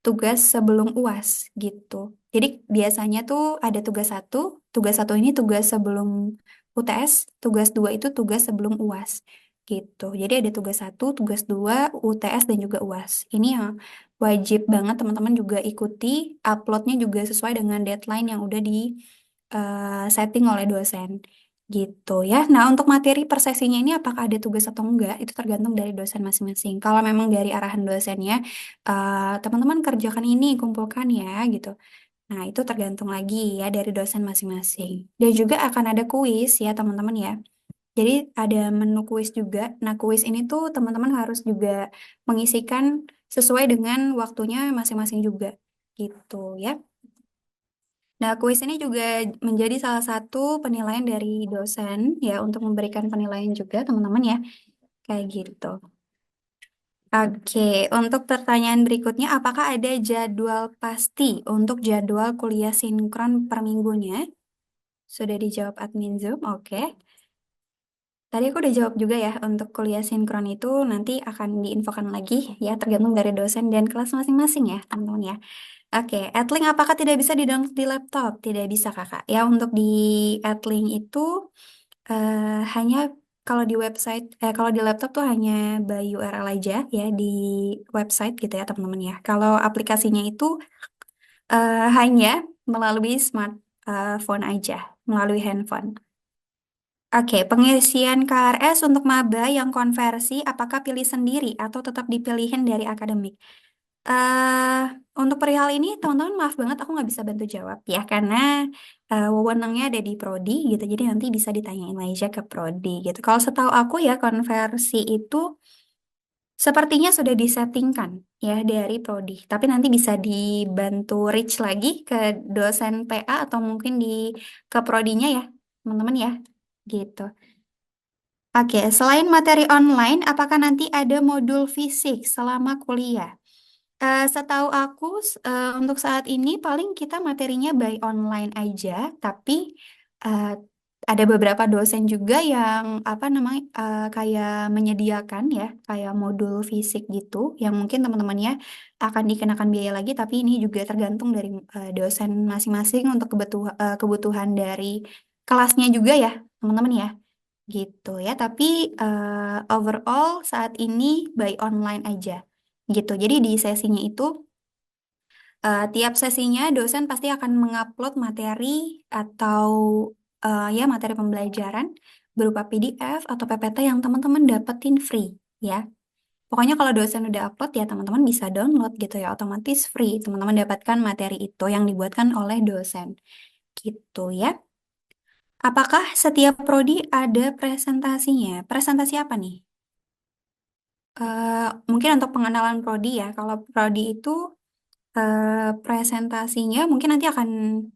tugas sebelum UAS gitu. Jadi biasanya tuh ada tugas satu ini tugas sebelum UTS, tugas dua itu tugas sebelum UAS gitu. Jadi ada tugas satu, tugas dua, UTS dan juga UAS. Ini yang wajib banget teman-teman juga ikuti, uploadnya juga sesuai dengan deadline yang udah di setting oleh dosen gitu ya. Nah, untuk materi per sesinya ini apakah ada tugas atau enggak, itu tergantung dari dosen masing-masing. Kalau memang dari arahan dosennya, teman-teman kerjakan ini, kumpulkan ya gitu. Nah, itu tergantung lagi ya dari dosen masing-masing. Dan juga akan ada kuis ya teman-teman ya. Jadi ada menu kuis juga. Nah, kuis ini tuh teman-teman harus juga mengisikan sesuai dengan waktunya masing-masing juga gitu ya. Nah, kuis ini juga menjadi salah satu penilaian dari dosen ya untuk memberikan penilaian juga teman-teman ya. Kayak gitu. Oke, untuk pertanyaan berikutnya, apakah ada jadwal pasti untuk jadwal kuliah sinkron per minggunya? Sudah dijawab admin Zoom, oke. Tadi aku udah jawab juga ya, untuk kuliah sinkron itu nanti akan diinfokan lagi ya, tergantung dari dosen dan kelas masing-masing ya, teman-teman ya. Oke, Adlink apakah tidak bisa di-download di laptop? Tidak bisa, Kakak. Ya, untuk di Adlink itu hanya kalau di laptop tuh hanya by URL aja ya di website gitu ya, teman-teman ya. Kalau aplikasinya itu hanya melalui smartphone aja, melalui handphone. Oke, pengisian KRS untuk maba yang konversi, apakah pilih sendiri atau tetap dipilihin dari akademik? eh untuk perihal ini, teman-teman maaf banget aku nggak bisa bantu jawab ya, karena wewenangnya ada di Prodi gitu, jadi nanti bisa ditanyain aja ke Prodi gitu. Kalau setahu aku ya, konversi itu sepertinya sudah disettingkan ya dari Prodi, tapi nanti bisa dibantu reach lagi ke dosen PA atau mungkin ke Prodinya ya, teman-teman ya, gitu. Oke, selain materi online, apakah nanti ada modul fisik selama kuliah? Setahu aku, untuk saat ini paling kita materinya by online aja, tapi eh, ada beberapa dosen juga yang apa namanya kayak menyediakan ya, kayak modul fisik gitu, yang mungkin teman-temannya akan dikenakan biaya lagi, tapi ini juga tergantung dari dosen masing-masing untuk kebutuhan dari kelasnya juga ya, teman-teman ya, gitu ya. Tapi overall saat ini by online aja gitu. Jadi di sesinya itu tiap sesinya dosen pasti akan mengupload materi atau ya materi pembelajaran berupa PDF atau PPT yang teman-teman dapetin free ya. Pokoknya kalau dosen udah upload ya teman-teman bisa download gitu ya, otomatis free. Teman-teman dapatkan materi itu yang dibuatkan oleh dosen gitu ya. Apakah setiap prodi ada presentasinya? Presentasi apa nih? Mungkin untuk pengenalan prodi ya. Kalau prodi itu presentasinya mungkin nanti akan,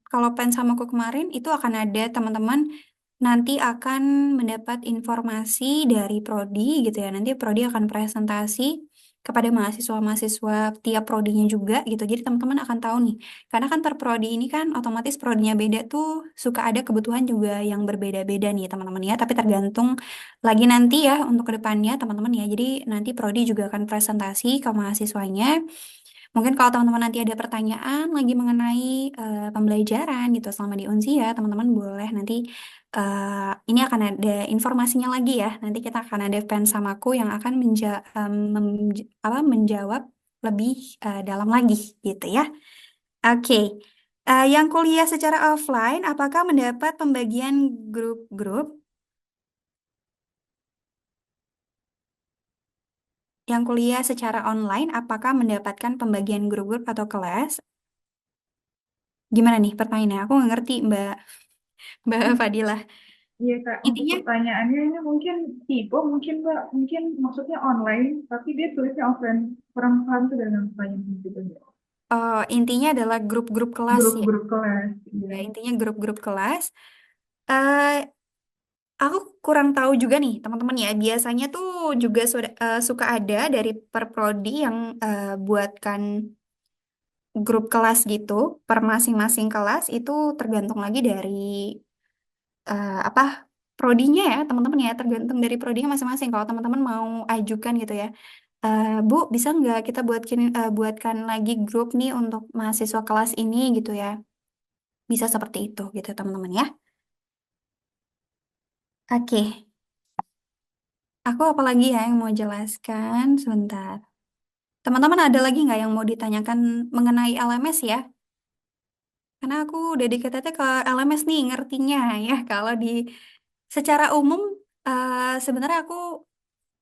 kalau plan sama aku kemarin itu akan ada teman-teman nanti akan mendapat informasi dari prodi gitu ya. Nanti prodi akan presentasi kepada mahasiswa-mahasiswa tiap prodinya juga gitu. Jadi teman-teman akan tahu nih. Karena kan per prodi ini kan otomatis prodinya beda tuh, suka ada kebutuhan juga yang berbeda-beda nih teman-teman ya. Tapi tergantung lagi nanti ya untuk kedepannya teman-teman ya. Jadi nanti prodi juga akan presentasi ke mahasiswanya. Mungkin kalau teman-teman nanti ada pertanyaan lagi mengenai pembelajaran gitu selama di Unsia, teman-teman boleh nanti ini akan ada informasinya lagi ya. Nanti kita akan ada fans samaku yang akan menjawab lebih dalam lagi gitu ya. Oke. Yang kuliah secara offline, apakah mendapat pembagian grup-grup? Yang kuliah secara online, apakah mendapatkan pembagian grup-grup atau kelas? Gimana nih pertanyaannya? Aku nggak ngerti, Mbak Fadilah. Iya Kak, untuk Intinya, pertanyaannya ini mungkin tipe, mungkin Mbak, mungkin maksudnya online, tapi dia tulisnya offline. Kurang paham tuh dengan pertanyaan itu. intinya adalah grup-grup kelas ya. Grup-grup kelas, Ya, iya. intinya grup-grup kelas. Eh, aku kurang tahu juga nih, teman-teman ya. Biasanya tuh juga suka ada dari per prodi yang buatkan grup kelas gitu. Per masing-masing kelas itu tergantung lagi dari apa prodinya ya, teman-teman ya. Tergantung dari prodinya masing-masing. Kalau teman-teman mau ajukan gitu ya. Bu, bisa nggak kita buatkan lagi grup nih untuk mahasiswa kelas ini gitu ya. Bisa seperti itu gitu teman-teman ya. Oke, aku apalagi ya yang mau jelaskan sebentar. Teman-teman ada lagi nggak yang mau ditanyakan mengenai LMS ya? Karena aku udah diketete ke LMS nih ngertinya ya. Kalau di secara umum sebenarnya aku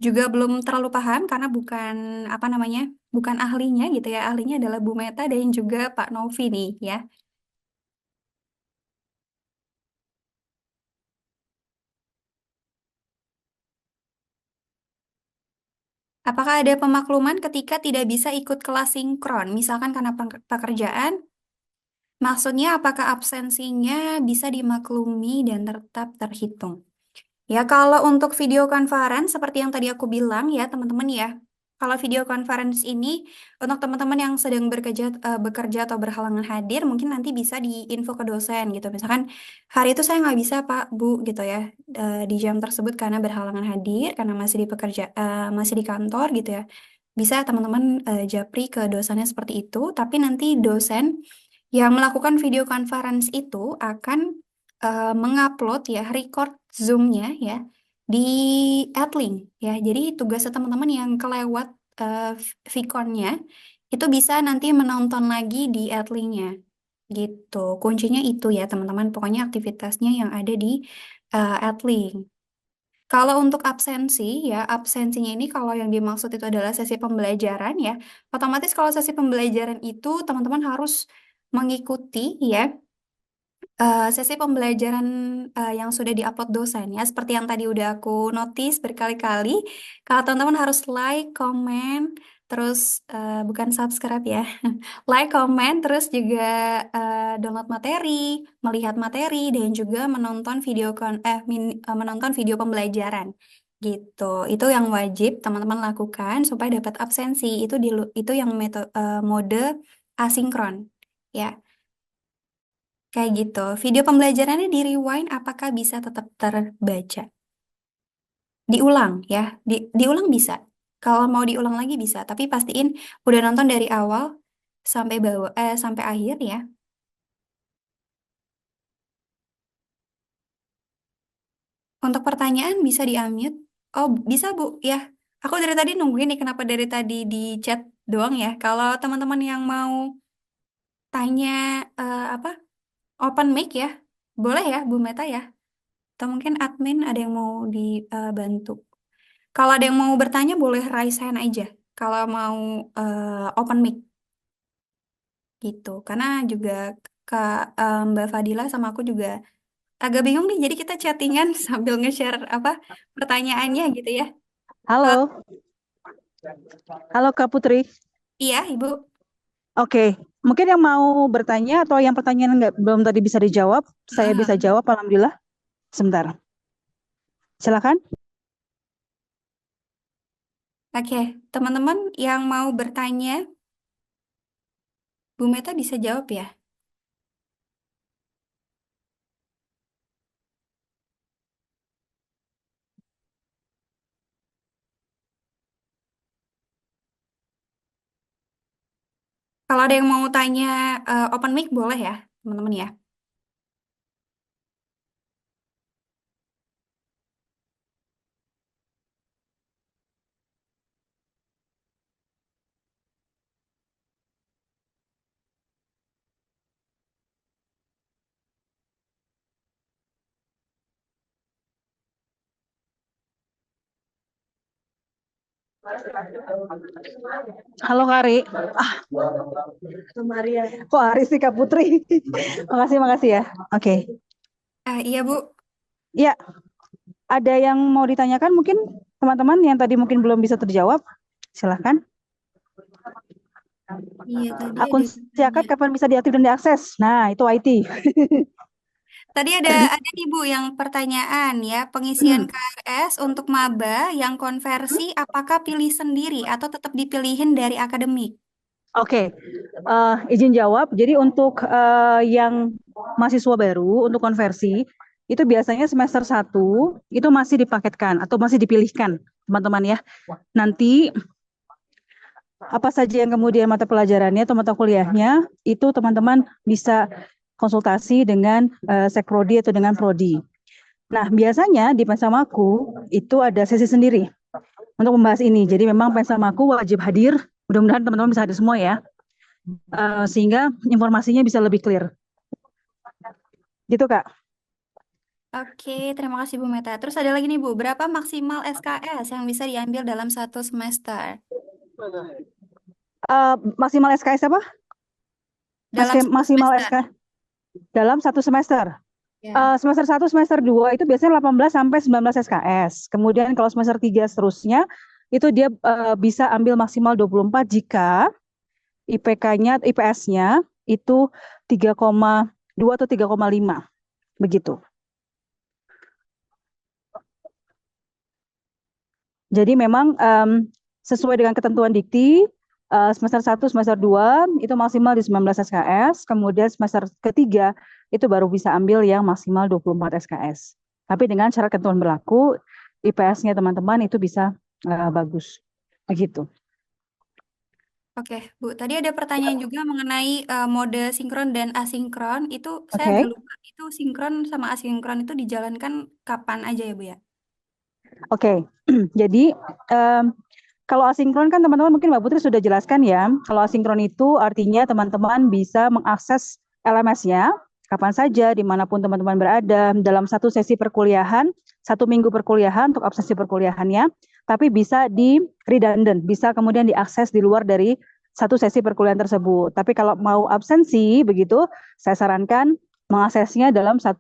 juga belum terlalu paham karena bukan apa namanya, bukan ahlinya gitu ya. Ahlinya adalah Bu Meta dan juga Pak Novi nih ya. Apakah ada pemakluman ketika tidak bisa ikut kelas sinkron, misalkan karena pekerjaan? Maksudnya, apakah absensinya bisa dimaklumi dan tetap terhitung? Ya, kalau untuk video conference, seperti yang tadi aku bilang ya, teman-teman ya. Kalau video conference ini, untuk teman-teman yang sedang bekerja atau berhalangan hadir, mungkin nanti bisa diinfo ke dosen gitu. Misalkan, hari itu saya nggak bisa, Pak, Bu, gitu ya, di jam tersebut karena berhalangan hadir, karena masih di kantor gitu ya. Bisa teman-teman japri ke dosennya seperti itu, tapi nanti dosen yang melakukan video conference itu akan mengupload ya record Zoom-nya ya di Adlink ya. Jadi tugasnya teman-teman yang kelewat Vcon-nya itu bisa nanti menonton lagi di Adlink-nya gitu. Kuncinya itu ya teman-teman. Pokoknya aktivitasnya yang ada di Adlink. Kalau untuk absensi ya, absensinya ini kalau yang dimaksud itu adalah sesi pembelajaran ya. Otomatis kalau sesi pembelajaran itu teman-teman harus mengikuti ya sesi pembelajaran yang sudah diupload dosen ya, seperti yang tadi udah aku notice berkali-kali. Kalau teman-teman harus like, comment, terus bukan subscribe ya, like, comment, terus juga download materi, melihat materi, dan juga menonton menonton video pembelajaran gitu. Itu yang wajib teman-teman lakukan supaya dapat absensi. Itu yang mode asinkron. Ya, kayak gitu. Video pembelajarannya di rewind apakah bisa tetap terbaca? Diulang ya. Diulang bisa. Kalau mau diulang lagi bisa, tapi pastiin udah nonton dari awal sampai akhir ya. Untuk pertanyaan bisa di-unmute. Oh, bisa Bu. Ya. Aku dari tadi nungguin nih kenapa dari tadi di chat doang ya. Kalau teman-teman yang mau tanya apa? Open mic ya. Boleh ya Bu Meta ya. Atau mungkin admin ada yang mau dibantu. Kalau ada yang mau bertanya boleh raise hand aja. Kalau mau open mic gitu. Karena juga Kak Mbak Fadila sama aku juga agak bingung nih. Jadi kita chattingan sambil nge-share apa pertanyaannya gitu ya. Halo, Eh, halo Kak Putri. iya, Ibu. Oke, mungkin yang mau bertanya atau yang pertanyaan belum tadi bisa dijawab, saya bisa Ah, jawab. Alhamdulillah. Sebentar, silakan. Oke, teman-teman yang mau bertanya, Bu Meta bisa jawab ya. Kalau ada yang mau tanya open mic boleh ya, teman-teman ya. Halo Kak Ari. Kok Ari sih Kak Putri? Makasih, makasih ya. Oke. Iya Bu. Ya, ada yang mau ditanyakan mungkin teman-teman yang tadi mungkin belum bisa terjawab? Silakan. Iya tadi Akun ada yang Siakat tanya. kapan bisa diaktif dan diakses? Nah, itu IT. Tadi ada nih Bu yang pertanyaan ya, pengisian KRS untuk maba yang konversi apakah pilih sendiri atau tetap dipilihin dari akademik? Oke, izin jawab. Jadi untuk yang mahasiswa baru untuk konversi itu biasanya semester 1 itu masih dipaketkan atau masih dipilihkan, teman-teman ya. Nanti apa saja yang kemudian mata pelajarannya atau mata kuliahnya itu teman-teman bisa konsultasi dengan Sekprodi atau dengan prodi. Nah, biasanya di Pensamaku itu ada sesi sendiri untuk membahas ini. Jadi memang Pensamaku wajib hadir. Mudah-mudahan teman-teman bisa hadir semua ya. Sehingga informasinya bisa lebih clear. Gitu, Kak. Oke, terima kasih Bu Meta. Terus ada lagi nih Bu, berapa maksimal SKS yang bisa diambil dalam satu semester? Maksimal SKS apa? Dalam satu Maksimal semester. SK dalam satu semester. Ya. Semester 1, semester 2 itu biasanya 18 sampai 19 SKS. Kemudian kalau semester 3 seterusnya, itu dia bisa ambil maksimal 24 jika IPK-nya, IPS-nya itu 3,2 atau 3,5. Begitu. Jadi memang sesuai dengan ketentuan dikti, semester 1, semester 2 itu maksimal di 19 SKS, kemudian semester ketiga itu baru bisa ambil yang maksimal 24 SKS. Tapi dengan syarat ketentuan berlaku, IPS-nya teman-teman itu bisa bagus. Begitu. Oke, Bu. Tadi ada pertanyaan juga mengenai mode sinkron dan asinkron. Itu saya agak Oke. lupa. Itu sinkron sama asinkron itu dijalankan kapan aja ya, Bu ya? Oke. Jadi kalau asinkron kan teman-teman mungkin Mbak Putri sudah jelaskan ya. Kalau asinkron itu artinya teman-teman bisa mengakses LMS-nya kapan saja, dimanapun teman-teman berada, dalam satu sesi perkuliahan, 1 minggu perkuliahan untuk absensi perkuliahannya, tapi bisa di redundant, bisa kemudian diakses di luar dari satu sesi perkuliahan tersebut. Tapi kalau mau absensi, begitu, saya sarankan mengaksesnya dalam 1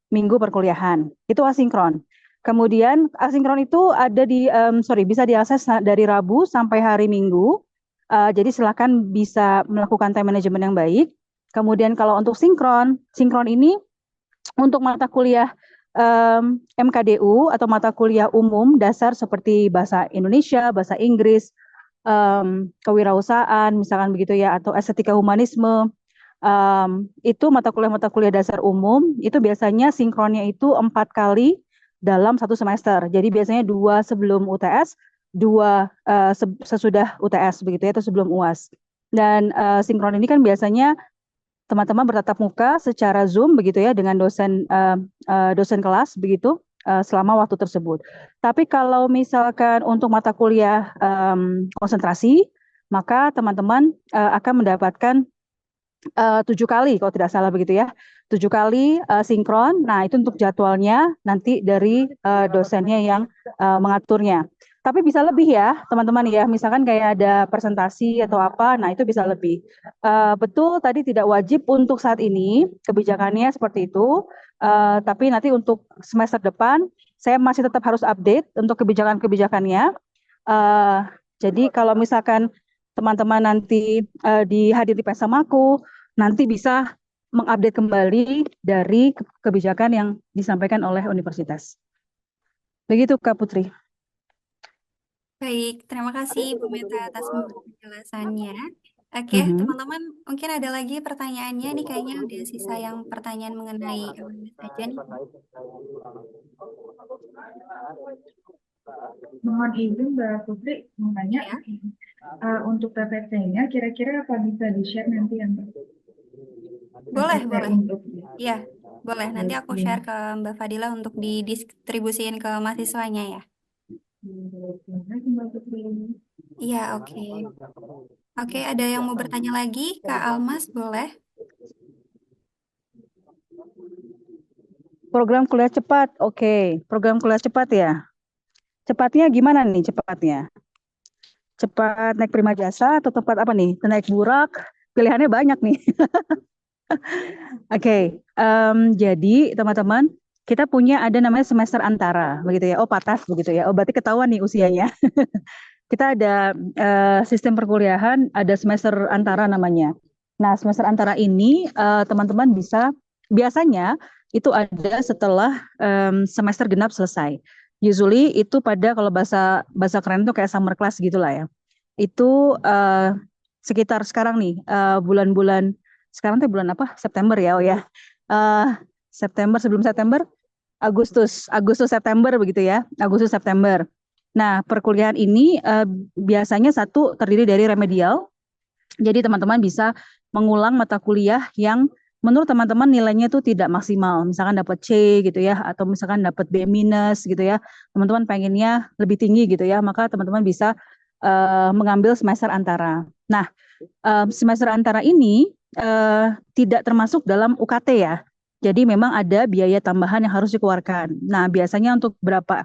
minggu perkuliahan. Itu asinkron. Kemudian asinkron itu ada bisa diakses dari Rabu sampai hari Minggu. Jadi silakan bisa melakukan time management yang baik. Kemudian kalau untuk sinkron ini untuk mata kuliah MKDU atau mata kuliah umum dasar seperti bahasa Indonesia, bahasa Inggris, kewirausahaan, misalkan begitu ya, atau estetika humanisme. Itu mata kuliah dasar umum, itu biasanya sinkronnya itu 4 kali dalam 1 semester. Jadi biasanya 2 sebelum UTS, 2 sesudah UTS begitu ya, atau sebelum UAS. Dan sinkron ini kan biasanya teman-teman bertatap muka secara Zoom begitu ya dengan dosen kelas begitu selama waktu tersebut. Tapi kalau misalkan untuk mata kuliah konsentrasi, maka teman-teman akan mendapatkan 7 kali kalau tidak salah begitu ya. 7 kali sinkron. Nah, itu untuk jadwalnya nanti dari dosennya yang mengaturnya. Tapi bisa lebih ya, teman-teman ya. Misalkan kayak ada presentasi atau apa, nah itu bisa lebih. Betul, tadi tidak wajib untuk saat ini kebijakannya seperti itu. Tapi nanti untuk semester depan, saya masih tetap harus update untuk kebijakan-kebijakannya. Jadi kalau misalkan teman-teman nanti dihadir di Pesamaku, nanti bisa mengupdate kembali dari kebijakan yang disampaikan oleh universitas. Begitu Kak Putri. Baik, terima kasih Bu Meta atas penjelasannya. Oke, teman-teman, mungkin ada lagi pertanyaannya nih, kayaknya udah sisa yang pertanyaan mengenai LMS aja nih. Mohon izin Mbak Putri mau nanya, Ya. untuk PPT-nya kira-kira apa bisa di-share nanti yang Boleh, PPT boleh. untuk Iya, boleh. Nanti aku Iya. share ke Mbak Fadila untuk didistribusiin ke mahasiswanya ya. Terima kasih Mbak Putri. Iya, oke. Oke, ada yang mau bertanya lagi? Kak Almas, boleh? Program kuliah cepat, oke. Program kuliah cepat ya. Cepatnya gimana nih cepatnya? Cepat naik prima jasa atau tepat apa nih? Naik burak? Pilihannya banyak nih. Oke, jadi teman-teman, kita punya ada namanya semester antara, begitu ya. Oh, patas begitu ya. Oh, berarti ketahuan nih usianya. Kita ada sistem perkuliahan, ada semester antara namanya. Nah, semester antara ini teman-teman bisa biasanya itu ada setelah semester genap selesai. Usually itu pada kalau bahasa keren itu kayak summer class gitulah ya. Itu sekitar sekarang nih bulan-bulan sekarang tuh bulan apa? September ya, oh ya. September sebelum September Agustus September begitu ya. Agustus September. Nah, perkuliahan ini biasanya satu terdiri dari remedial. Jadi teman-teman bisa mengulang mata kuliah yang menurut teman-teman nilainya itu tidak maksimal. Misalkan dapat C gitu ya, atau misalkan dapat B minus gitu ya. Teman-teman pengennya lebih tinggi gitu ya, maka teman-teman bisa mengambil semester antara. Nah, semester antara ini tidak termasuk dalam UKT ya. Jadi memang ada biaya tambahan yang harus dikeluarkan. Nah, biasanya untuk berapa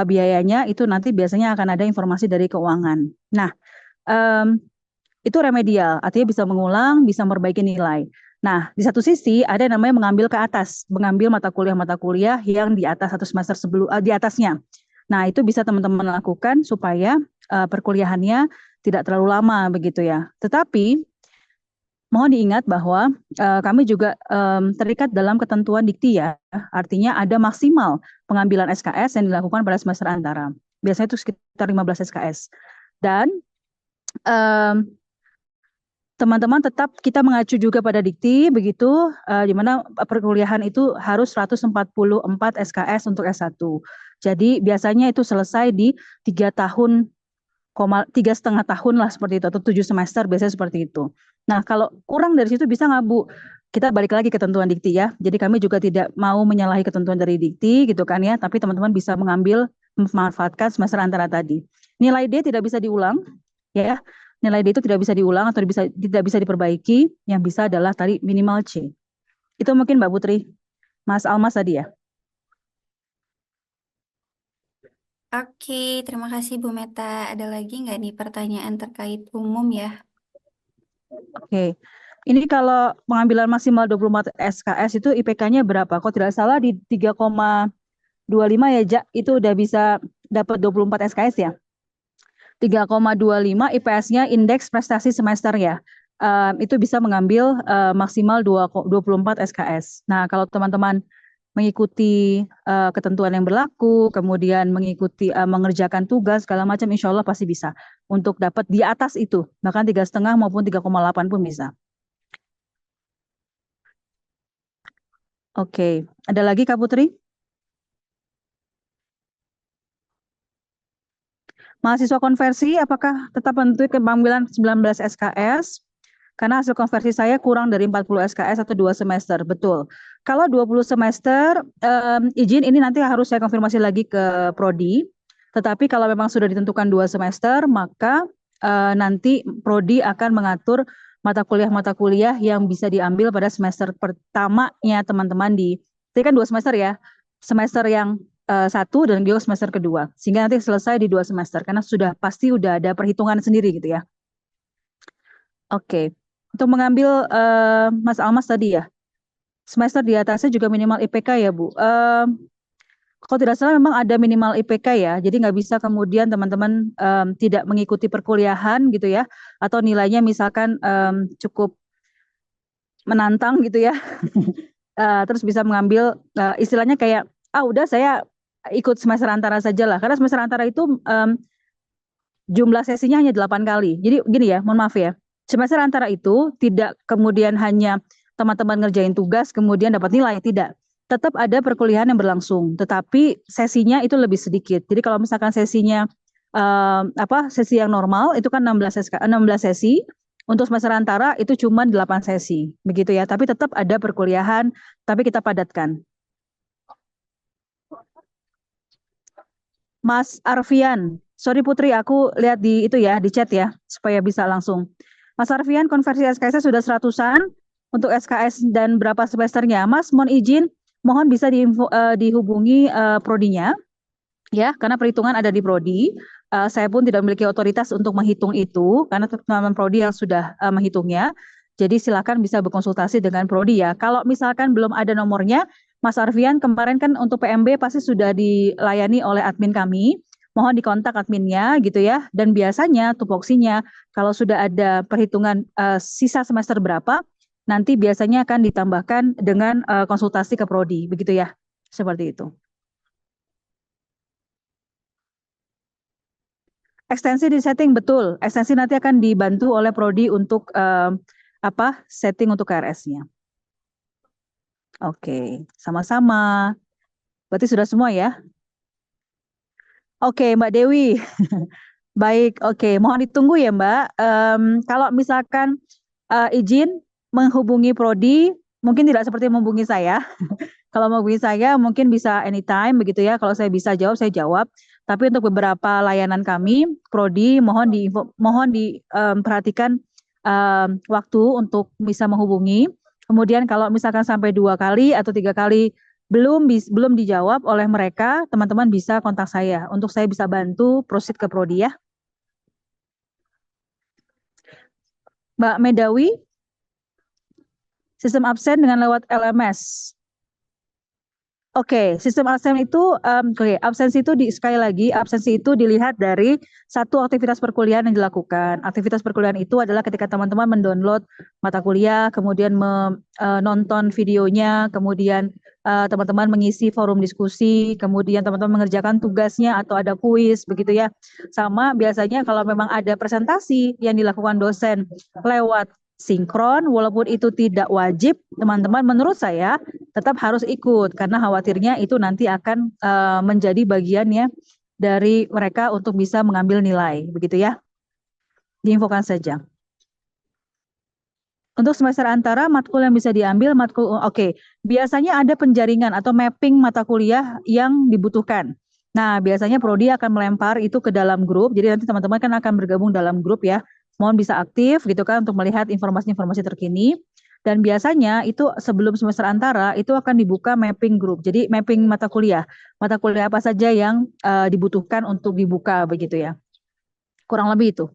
biayanya itu nanti biasanya akan ada informasi dari keuangan. Nah, itu remedial, artinya bisa mengulang, bisa memperbaiki nilai. Nah, di satu sisi ada yang namanya mengambil ke atas, mengambil mata kuliah yang di atas satu semester sebelum di atasnya. Nah, itu bisa teman-teman lakukan supaya perkuliahannya tidak terlalu lama begitu ya. Tetapi mohon diingat bahwa kami juga terikat dalam ketentuan dikti ya. Artinya ada maksimal pengambilan SKS yang dilakukan pada semester antara. Biasanya itu sekitar 15 SKS. Dan teman-teman tetap kita mengacu juga pada dikti begitu di mana perkuliahan itu harus 144 SKS untuk S1. Jadi biasanya itu selesai di 3,5 tahun lah seperti itu, atau 7 semester biasanya seperti itu. Nah, kalau kurang dari situ bisa nggak Bu? Kita balik lagi ke ketentuan dikti ya. Jadi kami juga tidak mau menyalahi ketentuan dari dikti gitu kan ya, tapi teman-teman bisa memanfaatkan semester antara tadi. Nilai D tidak bisa diulang ya. Nilai D itu tidak bisa diulang atau tidak bisa diperbaiki, yang bisa adalah tadi minimal C. Itu mungkin Mbak Putri. Mas Almas tadi ya. Oke, terima kasih Bu Meta. Ada lagi nggak nih pertanyaan terkait umum ya? Oke. Ini kalau pengambilan maksimal 24 SKS itu IPK-nya berapa? Kok tidak salah di 3,25 ya, Jak. Itu udah bisa dapat 24 SKS ya? 3,25 IPS-nya indeks prestasi semester ya. Itu bisa mengambil maksimal 24 SKS. Nah, kalau teman-teman mengikuti ketentuan yang berlaku, kemudian mengikuti mengerjakan tugas segala macam, insya Allah pasti bisa untuk dapat di atas itu, bahkan 3,5 maupun 3,8 pun bisa. Oke, ada lagi Kak Putri? Mahasiswa konversi, apakah tetap menuntut pemanggilan 19 SKS? Karena hasil konversi saya kurang dari 40 SKS atau 2 semester, betul. Kalau 20 semester, izin ini nanti harus saya konfirmasi lagi ke Prodi. Tetapi kalau memang sudah ditentukan 2 semester, maka nanti Prodi akan mengatur mata kuliah yang bisa diambil pada semester pertamanya teman-teman ini kan 2 semester ya, semester yang 1 dan juga semester kedua, sehingga nanti selesai di 2 semester, karena pasti udah ada perhitungan sendiri gitu ya. Oke. Untuk mengambil Mas Almas tadi ya, semester di atasnya juga minimal IPK ya Bu. Kalau tidak salah memang ada minimal IPK ya, jadi nggak bisa kemudian teman-teman tidak mengikuti perkuliahan gitu ya, atau nilainya misalkan cukup menantang gitu ya, terus bisa mengambil istilahnya kayak, udah saya ikut semester antara saja lah, karena semester antara itu jumlah sesinya hanya 8 kali. Jadi gini ya, mohon maaf ya. Semester antara itu tidak kemudian hanya teman-teman ngerjain tugas kemudian dapat nilai, tidak. Tetap ada perkuliahan yang berlangsung, tetapi sesinya itu lebih sedikit. Jadi kalau misalkan sesinya sesi yang normal itu kan 16 sesi, untuk semester antara itu cuma 8 sesi, begitu ya. Tapi tetap ada perkuliahan, tapi kita padatkan. Mas Arfian, sorry Putri, aku lihat di itu ya, di chat ya, supaya bisa langsung. Mas Arfian, konversi SKS sudah 100-an untuk SKS dan berapa semesternya? Mas, mohon izin, mohon bisa dihubungi prodinya, ya, karena perhitungan ada di prodi. Saya pun tidak memiliki otoritas untuk menghitung itu, karena teman-teman prodi yang sudah menghitungnya. Jadi silakan bisa berkonsultasi dengan prodi ya. Kalau misalkan belum ada nomornya, Mas Arfian, kemarin kan untuk PMB pasti sudah dilayani oleh admin kami. Mohon dikontak adminnya gitu ya. Dan biasanya tupoksinya kalau sudah ada perhitungan sisa semester berapa, nanti biasanya akan ditambahkan dengan konsultasi ke prodi, begitu ya. Seperti itu. Ekstensi di setting, betul. Ekstensi nanti akan dibantu oleh prodi untuk setting untuk KRS-nya. Oke, sama-sama. Berarti sudah semua ya? Oke, Mbak Dewi. Baik, oke. Mohon ditunggu ya, Mbak. Kalau misalkan izin menghubungi prodi, mungkin tidak seperti menghubungi saya. Kalau menghubungi saya, mungkin bisa anytime, begitu ya. Kalau saya bisa jawab, saya jawab. Tapi untuk beberapa layanan kami, prodi, mohon diperhatikan waktu untuk bisa menghubungi. Kemudian kalau misalkan sampai 2 kali atau 3 kali belum dijawab oleh mereka, teman-teman bisa kontak saya untuk saya bisa bantu proceed ke prodi ya. Mbak Medawi, sistem absen dengan lewat LMS. Oke, sistem absen itu, absensi itu sekali lagi, absensi itu dilihat dari satu aktivitas perkuliahan yang dilakukan. Aktivitas perkuliahan itu adalah ketika teman-teman mendownload mata kuliah, kemudian menonton videonya, kemudian teman-teman mengisi forum diskusi, kemudian teman-teman mengerjakan tugasnya atau ada kuis, begitu ya. Sama biasanya kalau memang ada presentasi yang dilakukan dosen lewat sinkron, walaupun itu tidak wajib, teman-teman menurut saya tetap harus ikut karena khawatirnya itu nanti akan menjadi bagiannya dari mereka untuk bisa mengambil nilai, begitu ya. Diinfokan saja. Untuk semester antara matkul yang bisa diambil oke. Biasanya ada penjaringan atau mapping mata kuliah yang dibutuhkan. Nah, biasanya prodi akan melempar itu ke dalam grup. Jadi nanti teman-teman kan akan bergabung dalam grup ya. Mohon bisa aktif gitu kan untuk melihat informasi-informasi terkini. Dan biasanya itu sebelum semester antara itu akan dibuka mapping grup. Jadi mapping mata kuliah apa saja yang dibutuhkan untuk dibuka begitu ya. Kurang lebih itu.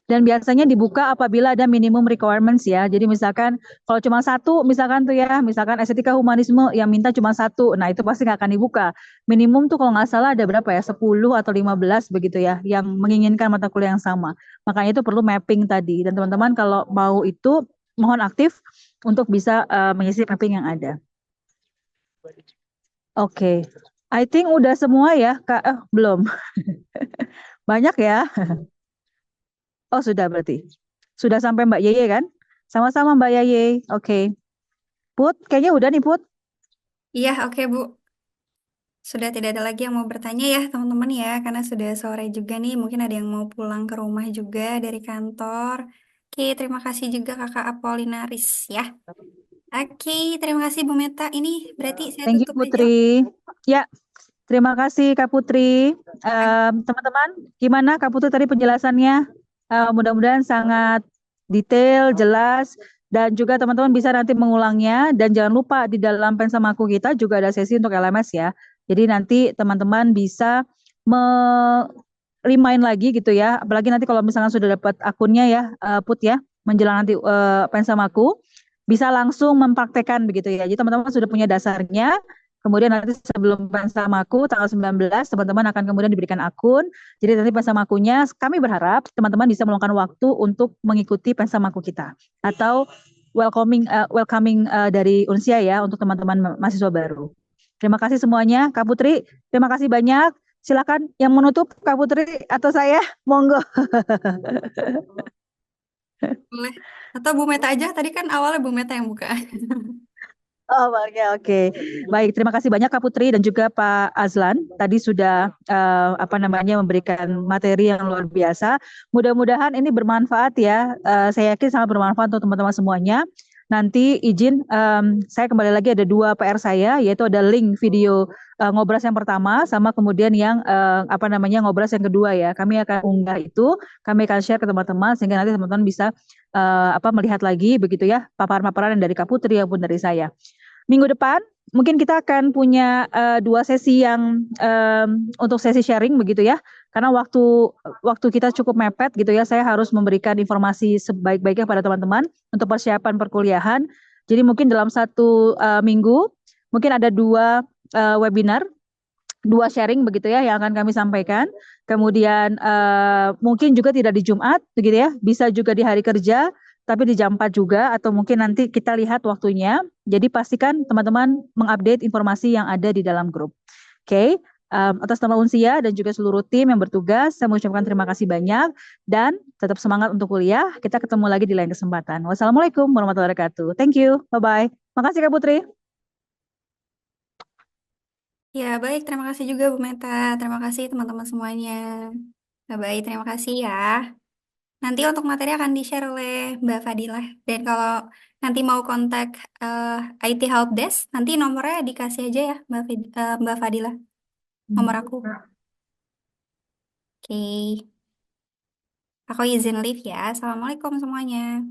Dan biasanya dibuka apabila ada minimum requirements ya. Jadi misalkan kalau cuma satu, misalkan tuh ya, misalkan estetika humanisme yang minta cuma satu, nah itu pasti nggak akan dibuka. Minimum tuh kalau nggak salah ada berapa ya, 10 atau 15 begitu ya, yang menginginkan mata kuliah yang sama. Makanya itu perlu mapping tadi. Dan teman-teman kalau mau itu, mohon aktif untuk bisa mengisi mapping yang ada. Oke. I think udah semua ya, Kak. Belum. Banyak ya. Oh, sudah berarti. Sudah sampai Mbak Yeye kan? Sama-sama Mbak Yeye. Oke. Put, kayaknya udah nih Put. Iya, oke Bu. Sudah tidak ada lagi yang mau bertanya ya teman-teman ya, karena sudah sore juga nih. Mungkin ada yang mau pulang ke rumah juga dari kantor. Oke, terima kasih juga Kakak Apolinaris ya. Oke, terima kasih Bu Meta. Ini berarti saya Thank you tutup aja. Putri. Ya, terima kasih Kak Putri. Teman-teman, gimana Kak Putri tadi penjelasannya? Mudah-mudahan sangat detail, jelas, dan juga teman-teman bisa nanti mengulangnya. Dan jangan lupa di dalam Pensamaku kita juga ada sesi untuk LMS ya. Jadi nanti teman-teman bisa remind lagi gitu ya. Apalagi nanti kalau misalkan sudah dapat akunnya ya, Put ya, menjelang nanti Pensamaku, bisa langsung mempraktekkan begitu ya. Jadi teman-teman sudah punya dasarnya. Kemudian nanti sebelum Pensamaku tanggal 19, teman-teman akan kemudian diberikan akun. Jadi nanti Pensamakunya, kami berharap teman-teman bisa meluangkan waktu untuk mengikuti Pensamaku kita. Atau welcoming dari Unsia ya untuk teman-teman mahasiswa baru. Terima kasih semuanya. Kak Putri, terima kasih banyak. Silakan yang menutup Kak Putri atau saya, monggo. Boleh. Atau Bu Meta aja, tadi kan awalnya Bu Meta yang buka. Oh, oke. Baik, terima kasih banyak Kak Putri dan juga Pak Azlan. Tadi sudah memberikan materi yang luar biasa. Mudah-mudahan ini bermanfaat ya. Saya yakin sangat bermanfaat untuk teman-teman semuanya. Nanti izin saya kembali lagi ada 2 PR saya, yaitu ada link video ngobras yang pertama sama kemudian yang ngobras yang kedua ya. Kami akan unggah itu, kami akan share ke teman-teman sehingga nanti teman-teman bisa melihat lagi begitu ya paparan-paparan dari Kak Putri maupun dari saya. Minggu depan mungkin kita akan punya 2 sesi yang untuk sesi sharing begitu ya. Karena waktu kita cukup mepet gitu ya. Saya harus memberikan informasi sebaik-baiknya pada teman-teman untuk persiapan perkuliahan. Jadi mungkin dalam 1 minggu mungkin ada 2 webinar, 2 sharing begitu ya yang akan kami sampaikan. Kemudian mungkin juga tidak di Jumat begitu ya, bisa juga di hari kerja tapi di jam 4 juga atau mungkin nanti kita lihat waktunya. Jadi pastikan teman-teman mengupdate informasi yang ada di dalam grup. Oke, atas nama Unsia dan juga seluruh tim yang bertugas, saya mengucapkan terima kasih banyak dan tetap semangat untuk kuliah. Kita ketemu lagi di lain kesempatan. Wassalamualaikum warahmatullahi wabarakatuh. Thank you. Bye-bye. Makasih Kak Putri. Ya, baik. Terima kasih juga Bu Meta. Terima kasih teman-teman semuanya. Nah, baik, terima kasih ya. Nanti untuk materi akan di-share oleh Mbak Fadilah. Dan kalau nanti mau kontak IT Help Desk, nanti nomornya dikasih aja ya Mbak Fadilah. Nomor aku. Oke. Aku izin live ya. Assalamualaikum semuanya.